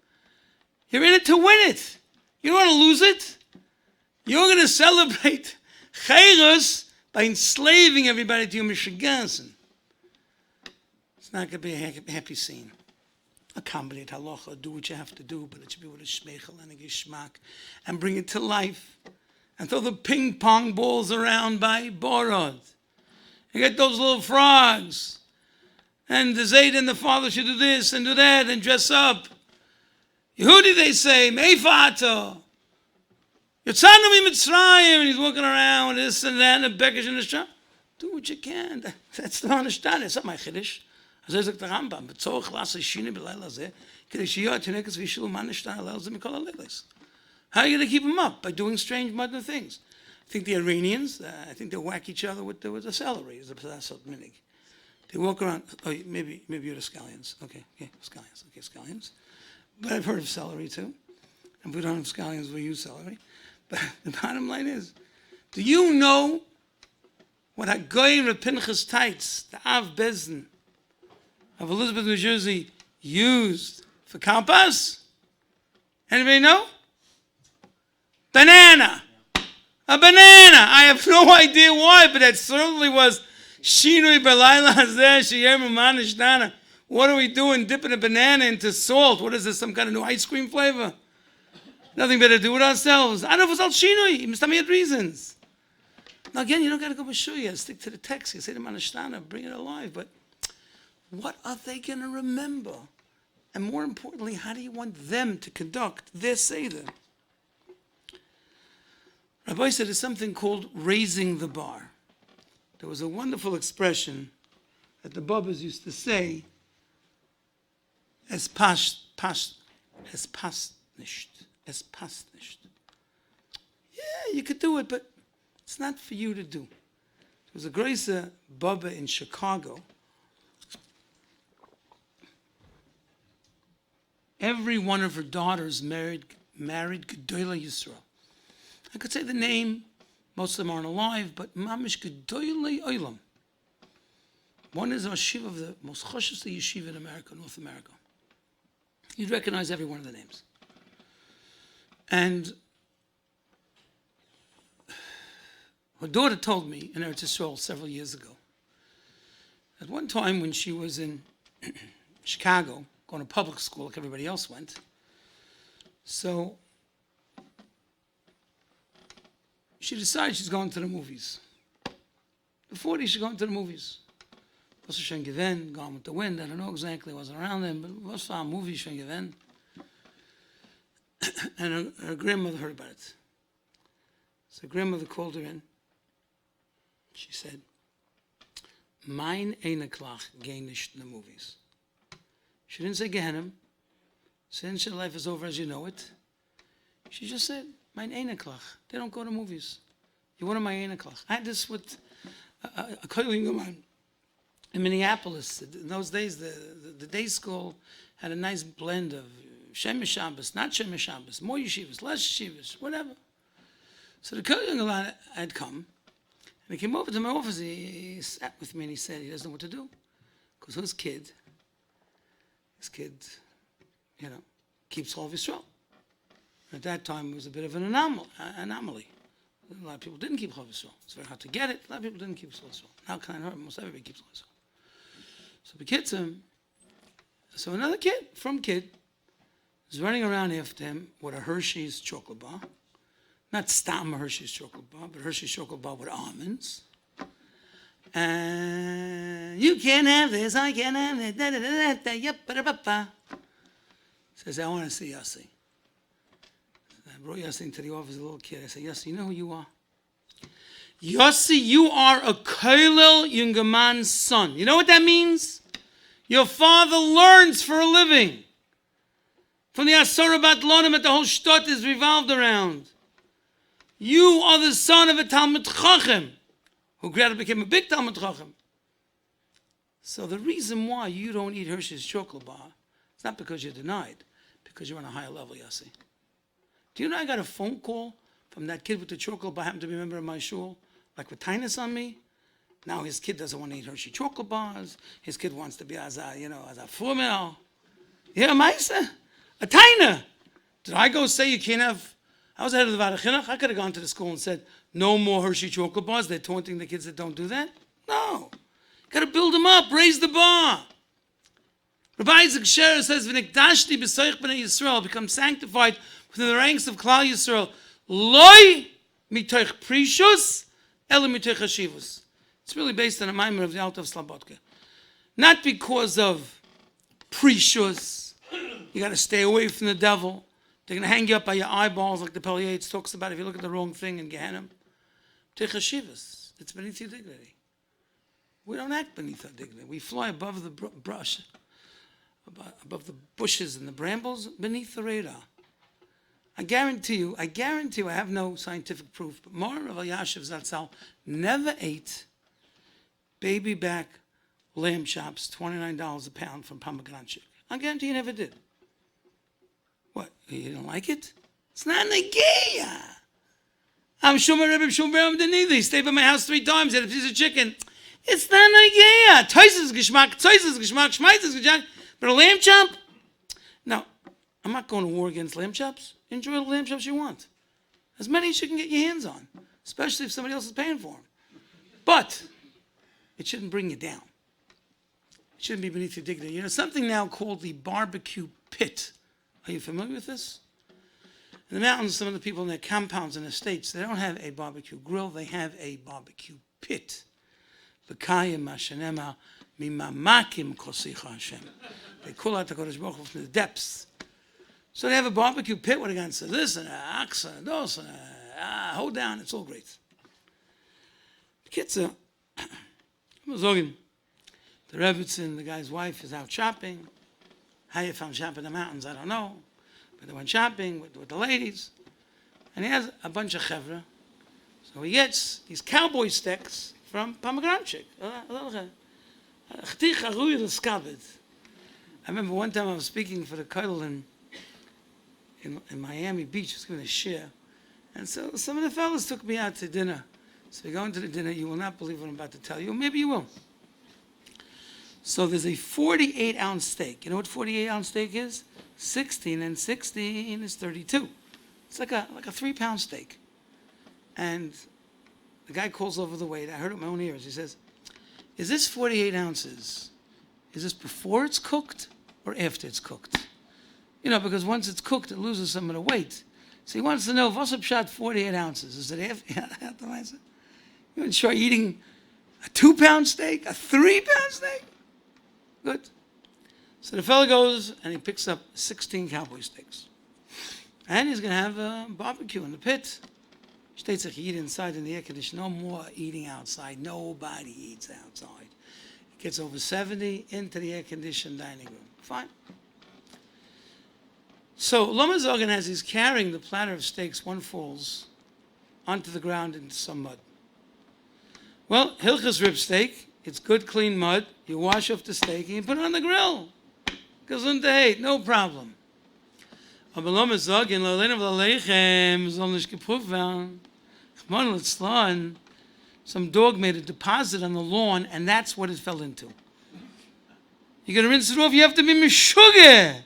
You're in it to win it. You don't want to lose it. You're going to celebrate Chayrus by enslaving everybody to your Mishigazen. It's not going to be a happy scene. Accommodate halacha, do what you have to do, but it should be with a shmeichel and a gishmak, and bring it to life, and throw the ping pong balls around by Borod. And get those little frogs. And the Zayd and the father should do this and do that and dress up. Yehudi, they say, Meifato. Yotzanu Mitzrayim, and he's walking around with this and that, and the Bekesh and the Shah. Do what you can. That's the understanding. It's not my Chiddush. As I said, the Rambam, B'tzorach l'aseh shini b'layla zeh, k'dei sheyot tinekas v'yishilu man nishtan alel zeh mikol ha'leilos. How are you going to keep them up? By doing strange, modern things. I think the Iranians, I think they whack each other with the celery. Is the Pesach minig. They walk around. Oh, maybe you're the scallions. Okay, scallions. Okay, scallions. But I've heard of celery too. And if we don't have scallions, we use celery. But the bottom line is, do you know what Hagoy Pinchas Tights, the Av Bezdin of Elizabeth, New Jersey, used for kampas? Anybody know? Banana. A banana. I have no idea why, but that certainly was Shinui Belayla Hazeh Sheyem Manishtana. What are we doing? Dipping a banana into salt. What is this? Some kind of new ice cream flavor? Nothing better to do with ourselves. I don't know if it's all Shinui. He must have me had reasons. Now again, you don't got to go with Shuya. Stick to the text. You say to Manishtana, bring it alive. But what are they going to remember? And more importantly, how do you want them to conduct their Seder? Rabbi said there's something called raising the bar. There was a wonderful expression that the Babbas used to say, es passt nicht. Yeah, you could do it, but it's not for you to do. There was a Gracer Baba in Chicago. Every one of her daughters married Gedola Yisroel. I could say the name, most of them aren't alive, but Mamish Gedola Olam. One is a yeshiva of the most choshev yeshiva in America, North America. You'd recognize every one of the names. And her daughter told me in Eretz Yisrael several years ago, at one time when she was in Chicago, going to public school like everybody else went, so she decided she's going to the movies. Before this, she's going to the movies. Was Shen Given, Gone with the Wind, I don't know exactly, I wasn't around then, but it was for a movie, Shen Given. And her grandmother heard about it. So her grandmother called her in. She said, Mein Eineklach gehen nicht in the movies. She didn't say Gehenim. She didn't say life is over as you know it. She just said, Mein Eineklach. They don't go to movies. You're one of my Eineklach. I had this with a colleague of mine in Minneapolis. In those days, the day school had a nice blend of Shem Shabbos, not Shem Shabbos, more yeshivas, less yeshivas, whatever. So the colleague had come, and he came over to my office. He sat with me and he said he doesn't know what to do. Because his kid, keeps all of Yisrael. At that time, it was a bit of an anomaly. A lot of people didn't keep Chol Yisrael. It's very hard to get it. A lot of people didn't keep Chol Yisrael. Now can I hear most everybody keeps Chol Yisrael. So B'kitzim, so another kid is running around after him with a Hershey's chocolate bar. Not Stam Hershey's chocolate bar, but Hershey's chocolate bar with almonds. And you can't have this, I can't have it. Da, da, da, da, yep, ba. Says, I want to see Yossi. I brought Yossi into the office, a little kid. I said, Yossi, you know who you are? Yossi, you are a Koilel Yungaman's son. You know what that means? Your father learns for a living. From the Asara Bat Lonim that the whole shtot is revolved around. You are the son of a Talmud Chacham, who gradually became a big Talmud Chacham. So the reason why you don't eat Hershey's chocolate bar, it's not because you're denied, because you're on a higher level, Yossi. Do you know I got a phone call from that kid with the chocolate bar, happened to be a member of my shul, like with tinus on me? Now his kid doesn't want to eat Hershey chocolate bars. His kid wants to be as a formel. Yeah, Maisa, a taina. Did I go say you can't have? I was head of the Varachinach. I could have gone to the school and said, no more Hershey chocolate bars. They're taunting the kids that don't do that. No. You got to build them up, raise the bar. Rabbi Isaac Sher says, V'nikdashti b'soich b'nei Yisroel, become sanctified within the ranks of Klal Yisrael. Loi mitoich prishus, ele mitoich hashivus. It's really based on a mimer of the Alta of Slobodka. Not because of precious. You got to stay away from the devil. They're going to hang you up by your eyeballs like the Pele Yates talks about if you look at the wrong thing in Gehenna. Techashivas. It's beneath your dignity. We don't act beneath our dignity. We fly above the brush, above the bushes and the brambles, beneath the radar. I guarantee you, I have no scientific proof, but Mor Rav Yashiv Zatzal never ate baby back lamb chops, $29 a pound from pomegranate. I guarantee you never did. What, you don't like it? It's not Nageya. I'm sure my Rebbe Shulberim didn't either. He stayed by my house 3 times, had a piece of chicken. It's not Nageya. Toises geschmack, schmeises geschmack. But a lamb chop? Now, I'm not going to war against lamb chops. Enjoy the lamb chops you want. As many as you can get your hands on, especially if somebody else is paying for them. But it shouldn't bring you down. It shouldn't be beneath your dignity. You know, something now called the barbecue pit. Are you familiar with this? In the mountains, some of the people in their compounds and estates, they don't have a barbecue grill, they have a barbecue pit. L'kayim Hashanema mimamakim kosicha Hashem. They call out the Kodesh Baruch Hu from the depths. So they have a barbecue pit where the guy says, listen, aksa, dos, hold down, it's all great. The kids are, the Rebbitzin, the guy's wife, is out shopping. How you found shopping in the mountains, I don't know. But they went shopping with the ladies. And he has a bunch of chevra. So he gets these cowboy sticks from pomegranate. I remember one time I was speaking for the Kotel in Miami Beach. I was giving a share. And so some of the fellas took me out to dinner. So we go into the dinner. You will not believe what I'm about to tell you. Maybe you will. So there's a 48-ounce steak. You know what 48-ounce steak is? 16 and 16 is 32. It's like a 3-pound steak. And the guy calls over the weight. I heard it with my own ears. He says, is this 48 ounces? Is this before it's cooked or after it's cooked? You know, because once it's cooked, it loses some of the weight. So he wants to know, what's up shot 48 ounces? Is it after? You want to try eating a 2-pound steak? A 3-pound steak? Good. So the fellow goes and he picks up 16 cowboy steaks. And he's going to have a barbecue in the pit. States that he eat inside in the air conditioner. No more eating outside. Nobody eats outside. It gets over 70 into the air-conditioned dining room. Fine. So Lama Zogan, as he's carrying the platter of steaks, one falls onto the ground into some mud. Well, Hilchas rib steak, it's good, clean mud. You wash off the steak and you put it on the grill. Gesundheit, no problem. Aber Lama Zogan, lo leinu v'leichem, soll nicht geprüft werden. Chmon litzlan, some dog made a deposit on the lawn, and that's what it fell into. You're going to rinse it off, you have to be meshugeh.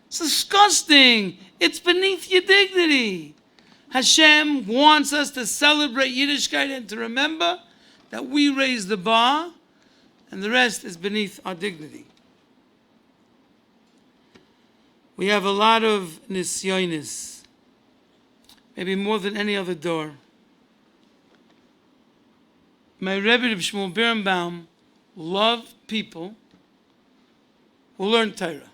It's disgusting. It's beneath your dignity. Hashem wants us to celebrate Yiddishkeit and to remember that we raise the bar and the rest is beneath our dignity. We have a lot of nisyonis, maybe more than any other door. My Rebbe Reb Shmuel Birnbaum loved people who learn Torah.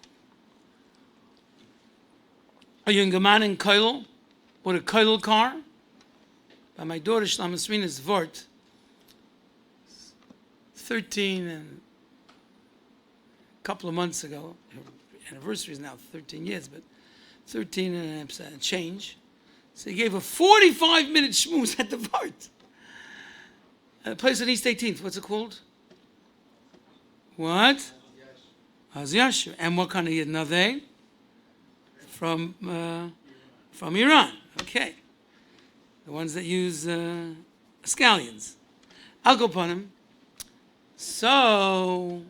A young man in Koilel with a Koilel car, by my daughter Shlomo Srina's Vort, 13 and a couple of months ago, her anniversary is now 13 years, but 13 and change. So he gave a 45-minute shmooze at the Vort. A place on East 18th, what's it called? What? Az Yashu. And what kind of Yidden are they? From Iran. Okay. The ones that use scallions. I'll go upon him. So,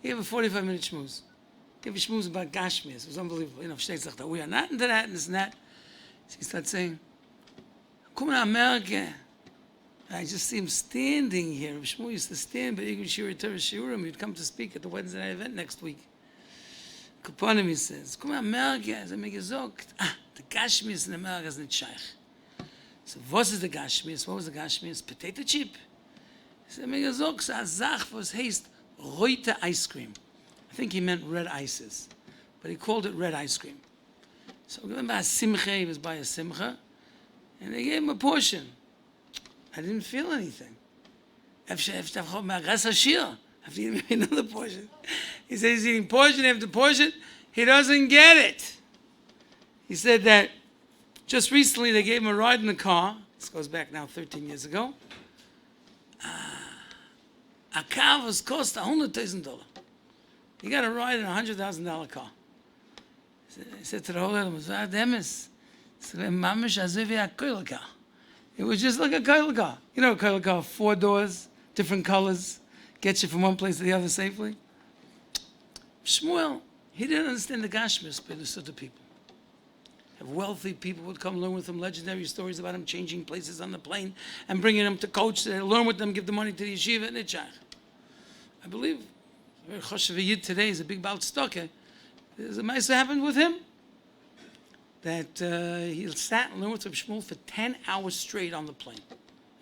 he gave a 45-minute shmooze. He gave a shmooze about Gashmias. It was unbelievable. You know, that we are not into that and this and that. So he started saying, come to America. I just see him standing here. Shmuel used to stand, but Igor Shira Torah Shiurim, he'd come to speak at the Wednesday night event next week. Kaponim, he says, come to America. I make a zok. The Gashmias in America is not shaykh. So, what is the Gashmias? What was the Gashmias? Potato chip. He said, make a zok. So, a zach was haste roite ice cream. I think he meant red ices, but he called it red ice cream. So, remember a simcha, he was by a simcha, and they gave him a portion. I didn't feel anything. After eating another portion. He said he's eating portion after portion. He doesn't get it. He said that just recently they gave him a ride in the car. This goes back now 13 years ago. A car was cost $100,000. He got a ride in a $100,000 car. He said to the whole animal, it was just like a Koilel car. You know a Koilel car, 4 doors, different colors, gets you from one place to the other safely. Shmuel, he didn't understand the Gashmis, but he understood the people. If wealthy people would come learn with him legendary stories about him changing places on the plane and bringing them to coach, to learn with them, give the money to the yeshiva and Nitzach. I believe, very Choshev Yid today is a big Baal Tzedakah. There's a mice that happened with him. That he sat and learned with Reb Shmuel for 10 hours straight on the plane.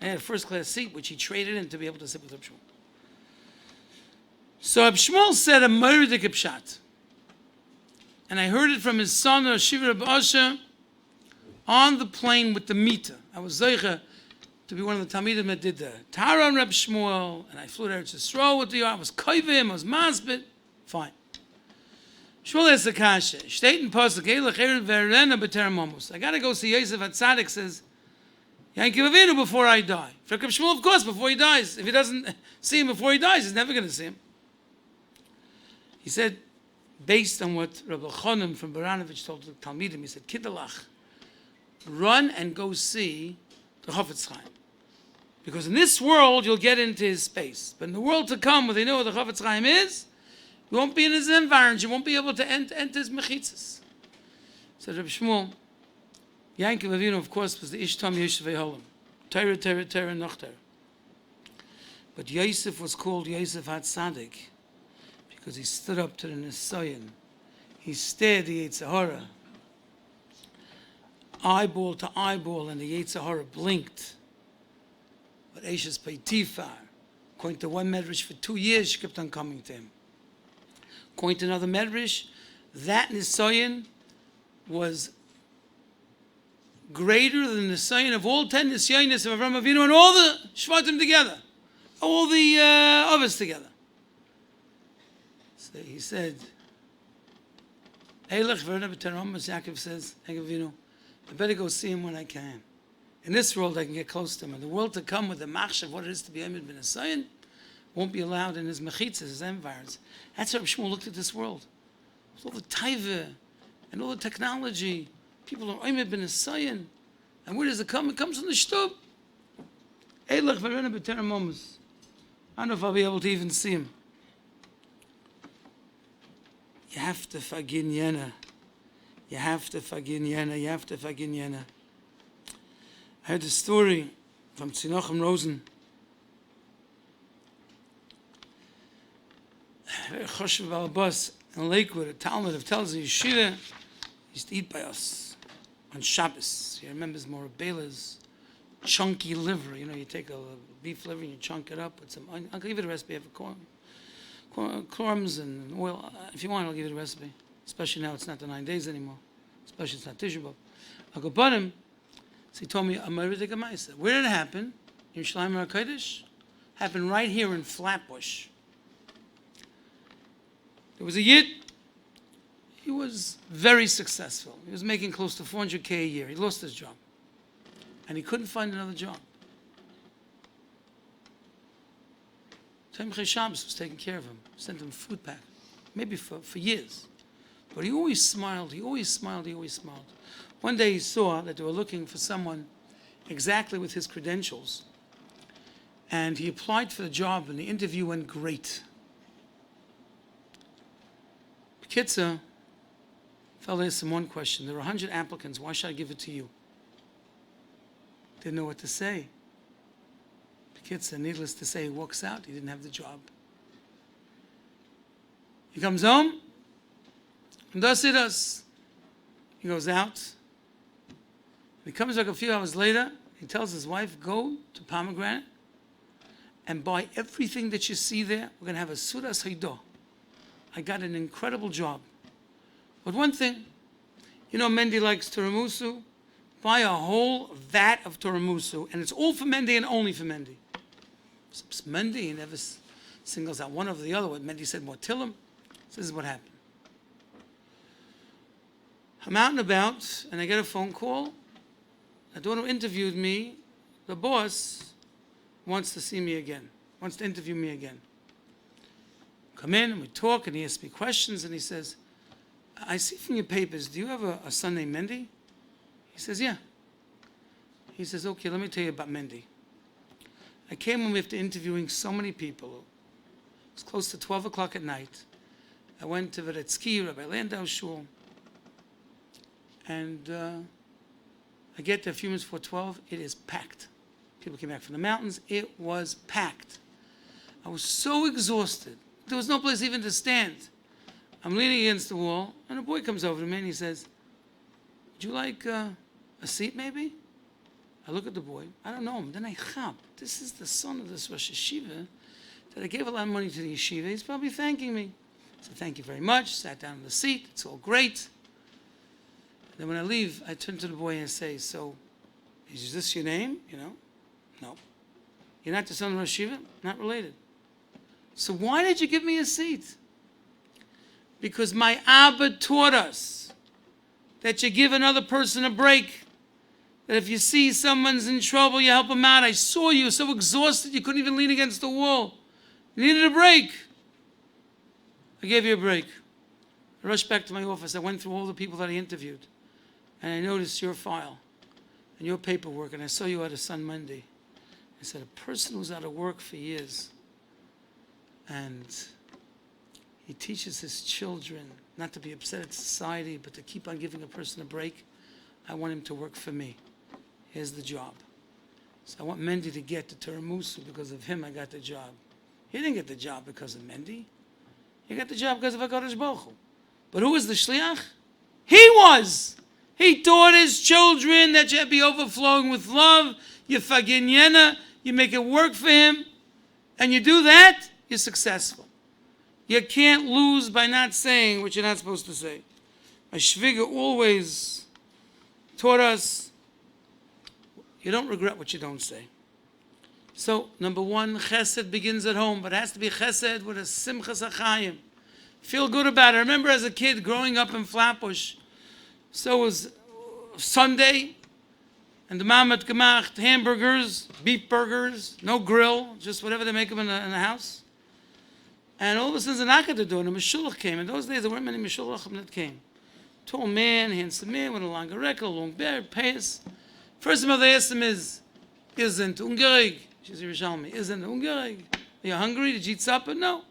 And had a first-class seat, which he traded in to be able to sit with Reb Shmuel. So Reb Shmuel said a murder pshat. And I heard it from his son, Shiva Reb Asher, on the plane with the meter. I was zeicha to be one of the Talmidim that did the Tara on Reb Shmuel, and I flew to Eretz Yisroel with the I was koivim, I was masbit. Fine. Shmuel has the kasha. Steht in Pasuk, Eilach Erev Verena B'terem Amos. I got to go see Yosef HaTzadik says, Yankiv Avinu before I die. For Reb Shmuel, of course, before he dies. If he doesn't see him before he dies, he's never going to see him. He said, based on what Rabbi Chonim from Baranovich told the Talmidim, he said, Kidalach, run and go see the Chofetz Chaim. Because in this world, you'll get into his space. But in the world to come, where they know where the Chofetz Chaim is, you won't be in his environs. You won't be able to enter his mechitzas. So Rabbi Shmuel, Yankov Avinu, of course, was the Ishtam Yeshuvei Holam. Torah, Torah, Torah, Noch Torah. But Yosef was called Yosef HaTzadik because he stood up to the Nisayan. He stared the Yetzirah, eyeball to eyeball, and the Yetzirah blinked. But Eishes Peitifar, according to one medrash, for 2 years she kept on coming to him. According to another medrash, that Nisayan was greater than the Nisayan of all 10 Nisayanis of Avraham Avinu and all the Shvatim together, all the others together. So he said, Eilach Verna B'Terom, as Yaakov says, Avinu, I better go see him when I can. In this world, I can get close to him. In the world to come, with the machshav, what it is to be Amid Ben Nisayan, won't be allowed in his mechitzas, his environs. That's how Shmuel looked at this world. With all the taiva and all the technology, people are Amid Ben Nisayan. And where does it come? It comes from the shtub. Eilach Verena B'Terom Omus. I don't know if I'll be able to even see him. You have to fagin yena. You have to fagin yena. You have to fagin yena. I heard a story from Tzinochim Rosen. Choshev Balabas in Lakewood, a Talmud of tells the yeshiva, used to eat by us on Shabbos. He remembers Morabela's chunky liver. You know, you take a beef liver and you chunk it up with some onion. I'll give you the recipe of crumbs and oil. If you want, I'll give you the recipe. Especially now it's not the 9 days anymore. Especially it's not Tisha B'Av. I'll go but him. So he told me, I'm going to take a ma'aseh. Where did it happen? In Yerushalayim HaKodesh? Happened right here in Flatbush. There was a Yid. He was very successful. He was making close to $400K a year. He lost his job. And he couldn't find another job. Tomchei Shabbos was taking care of him. Sent him a food pack. Maybe for years. But he always smiled. He always smiled. He always smiled. One day he saw that they were looking for someone exactly with his credentials. And he applied for the job, and the interview went great. Bekitza, fellow asked him one question. There are 100 applicants. Why should I give it to you? Didn't know what to say. Bekitza, needless to say, he walks out. He didn't have the job. He comes home, and does. He goes out. He comes back a few hours later. He tells his wife, go to Pomegranate and buy everything that you see there. We're going to have a Sudas Haidah. I got an incredible job. But one thing, you know, Mendy likes tiramisu. Buy a whole vat of tiramisu, and it's all for Mendy and only for Mendy. So Mendy, he never singles out one over the other. What Mendy said, more Tillim. So this is what happened. I'm out and about, and I get a phone call. The one who interviewed me, the boss, wants to see me again, wants to interview me again. Come in, and we talk, and he asks me questions, and he says, I see from your papers, do you have a son named Mendy? He says, yeah. He says, okay, let me tell you about Mendy. I came home after interviewing so many people. It was close to 12 o'clock at night. I went to Veretsky, Rabbi Landau Shul, and I get there a few minutes before 12. It is packed. People came back from the mountains. It was packed. I was so exhausted. There was no place even to stand. I'm leaning against the wall, and a boy comes over to me, and he says, would you like a seat, maybe? I look at the boy. I don't know him. Then I chap. This is the son of this Rosh Yeshiva that I gave a lot of money to the yeshiva. He's probably thanking me. I said, thank you very much. Sat down in the seat. It's all great. Then when I leave, I turn to the boy and say, so, is this your name? You know? No. You're not the son of Rosh Yeshiva? Not related. So why did you give me a seat? Because my Abba taught us that you give another person a break. That if you see someone's in trouble, you help them out. I saw you so exhausted you couldn't even lean against the wall. You needed a break. I gave you a break. I rushed back to my office. I went through all the people that I interviewed. And I noticed your file and your paperwork. And I saw you had a son Monday. I said, a person who's out of work for years. And he teaches his children not to be upset at society, but to keep on giving a person a break. I want him to work for me. Here's the job. So I want Mendy to get the tiramisu. Because of him, I got the job. He didn't get the job because of Mendy. He got the job because of HaKadosh Baruch Hu. But who was the shliach? He was. He taught his children that you have to be overflowing with love. You fagin yena. You make it work for him. And you do that, you're successful. You can't lose by not saying what you're not supposed to say. My shviga always taught us, you don't regret what you don't say. So, number one, chesed begins at home, but it has to be chesed with a simchas achayim. Feel good about it. I remember as a kid growing up in Flatbush, so it was Sunday, and the mom had gemacht hamburgers, beef burgers, no grill, just whatever they make them in the house. And all of a sudden, Zanaka to do, and a Meshulach came. In those days, there weren't many Meshulachim that came. Tall man, handsome man, with a long record, a long beard, payas. First thing they asked him is, isn't ungerig? She's Yerushalmi. Isn't ungerig? Are you hungry? Did you eat supper? No.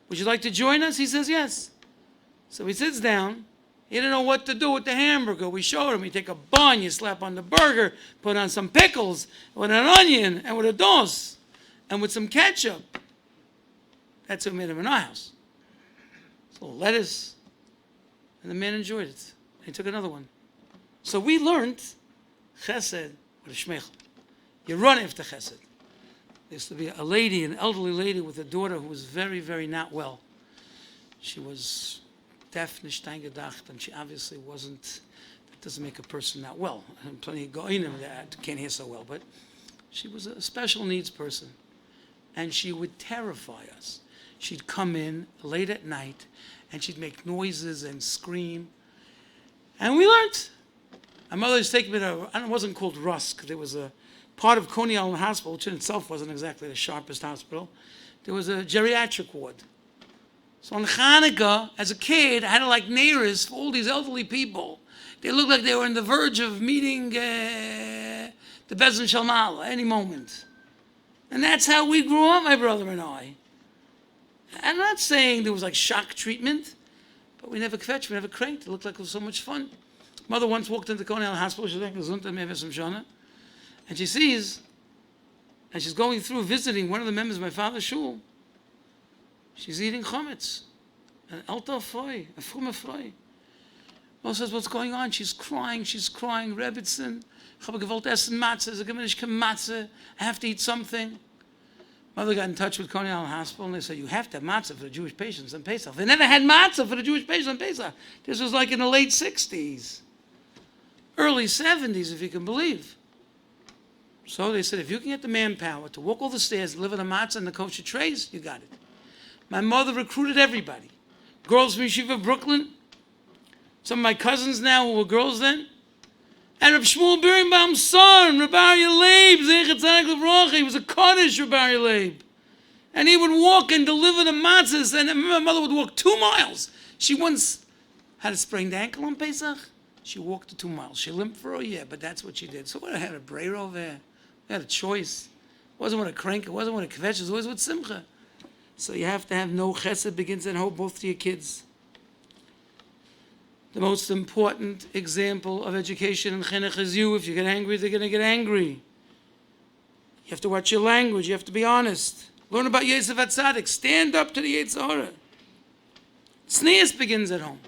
Would you like to join us? He says yes. So he sits down, He didn't know what to do with the hamburger. We showed him. You take a bun, you slap on the burger, put on some pickles, with an onion, and with a dose, and with some ketchup. That's what we made him in our house. So lettuce, and the man enjoyed it. He took another one. So we learned chesed with a shmeichel. You run after chesed. There used to be a lady, an elderly lady with a daughter who was very, very not well. She was deaf, nicht eingedacht, and she obviously wasn't, that doesn't make a person not well. And plenty of goinim that can't hear so well, but she was a special needs person. And she would terrify us. She'd come in late at night, and she'd make noises and scream. And we learned. My mother used to take me to, it wasn't called Rusk. There was a part of Coney Island Hospital, which in itself wasn't exactly the sharpest hospital. There was a geriatric ward. So on Hanukkah, as a kid, I had to like neighbors for all these elderly people. They looked like they were on the verge of meeting the Bezin Shalmala any moment. And that's how we grew up, my brother and I. I'm not saying there was like shock treatment, but we never kvetched, we never cranked. It looked like it was so much fun. Mother once walked into Coney Island Hospital, she's like, and she sees, and she's going through visiting one of the members of my father's shul. She's eating chametz, an alta froi, a frume froi. Mother says, what's going on? She's crying. Rebbitzin, ich habe gewollt essen matzah. Sie geben nicht kein matzah. I have to eat something. Mother got in touch with Coney Island Hospital, and they said, you have to have matzah for the Jewish patients on Pesach. They never had matzah for the Jewish patients on Pesach. This was like in the late 60s, early 70s, if you can believe. So they said, if you can get the manpower to walk all the stairs, deliver the matzah and the kosher trays, you got it. My mother recruited everybody. Girls from Yeshiva Brooklyn, some of my cousins now who were girls then, and Reb Shmuel Birnbaum's son, Rabbi Leib, Zecher Tzadik Livrocha, he was a Kaddish Rabbi Leib. And he would walk and deliver the matzahs, and I remember my mother would walk 2 miles. She once had a sprained ankle on Pesach. She walked the 2 miles. She limped for a year, but that's what she did. So I had a brayer over there. We had a choice. It wasn't with a crank, it wasn't with a kvetch, it was always with simcha. So you have to have no chesed begins at home, both to your kids. The most important example of education in chinuch is you. If you get angry, they're going to get angry. You have to watch your language. You have to be honest. Learn about Yosef HaTzadik. Stand up to the Yetzer Hara. Tznius begins at home.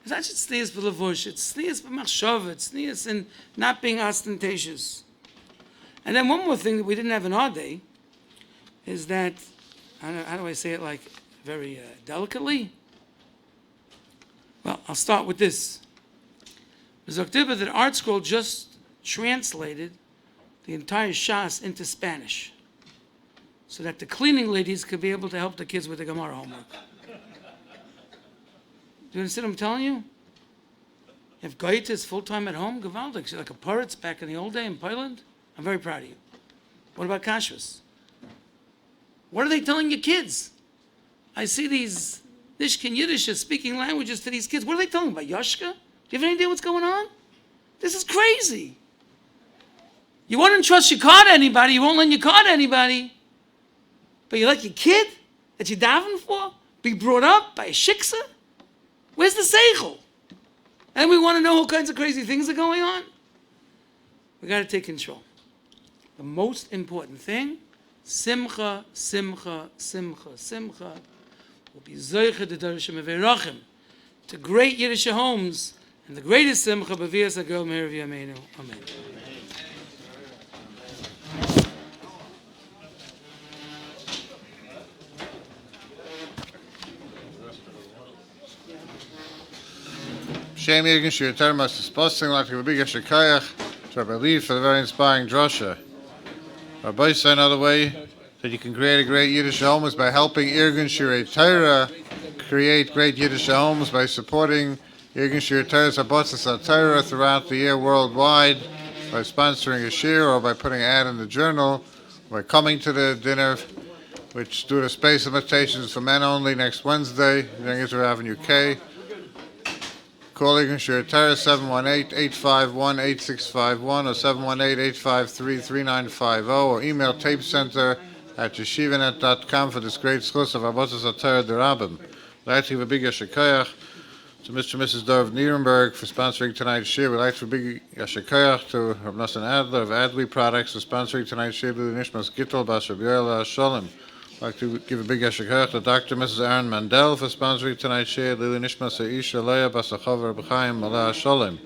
It's not just tznius for levush. It's tznius for machshava. It's tznius in not being ostentatious. And then one more thing that we didn't have in our day is that, how do I say it like very delicately? Well, I'll start with this. Zoktiba, that Art Scroll just translated the entire Shas into Spanish so that the cleaning ladies could be able to help the kids with the Gemara homework. Do you understand what I'm telling you? If Goethe is full-time at home, gewaldig, like a poet back in the old day in Poland, I'm very proud of you. What about Kashrus? What are they telling your kids? I see these Nishkin Yiddishe speaking languages to these kids. What are they telling about Yoshka? Do you have any idea what's going on? This is crazy. You won't trust your car to anybody. You won't lend your car to anybody. But you let your kid that you're davening for be brought up by a shiksa? Where's the seichel? And we want to know all kinds of crazy things are going on. We got to take control. The most important thing, simcha, simcha, simcha, simcha, will be zoicha de darshim averachim to great Yiddishe homes, and the greatest simcha b'vias agel meir v'yameinu. Amen. Shem Yirgin Shir Termas is posting like a big Shekayach to Rabbi Lieff for the very inspiring drasha. Our Bais said another way that you can create a great Yiddishe home is by helping Yirgin Shir Torah create great Yiddishe homes by supporting Yirgin Shir Torah's Abbasas Torah throughout the year worldwide by sponsoring a shir or by putting an ad in the journal, by coming to the dinner, which due to space limitations for men only next Wednesday, during Israel Avenue K. Call Yirgin Shir Torah 718-851-8651 or 718-853-3950 or email tapecenter@yeshivanet.com for this great schus of Abbasas Torah Derabim. Leitchi v'big Shekayach. To Mr. and Mrs. Dov Nierenberg for sponsoring tonight's shir. We'd like to big yashikayach to Rabbi Nosson Adler of Adley Products for sponsoring tonight's shir. Lili Nishmas Gittel Bas Rabbi Yisroel Sholem. I'd like to give a big yashikayach to Dr. and Mrs. Aaron Mandel for sponsoring tonight's shir. Lili Nishmas Isha Leah Bas Achava Rabbi Chaim Malach Sholem.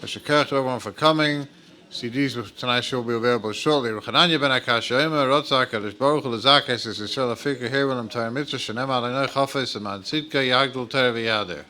Yashikayach to everyone for coming. CDs of tonight's show will be available shortly. Ruchananya ben Akash Yomer, Rotzak, Kadosh Baruch Hu, Lezakes, Yisrael Afika, Herelim, Tayar Mitzvah, Shenem Alenoi Chafes, Aman Tzidka, Yagdul Terev Yader.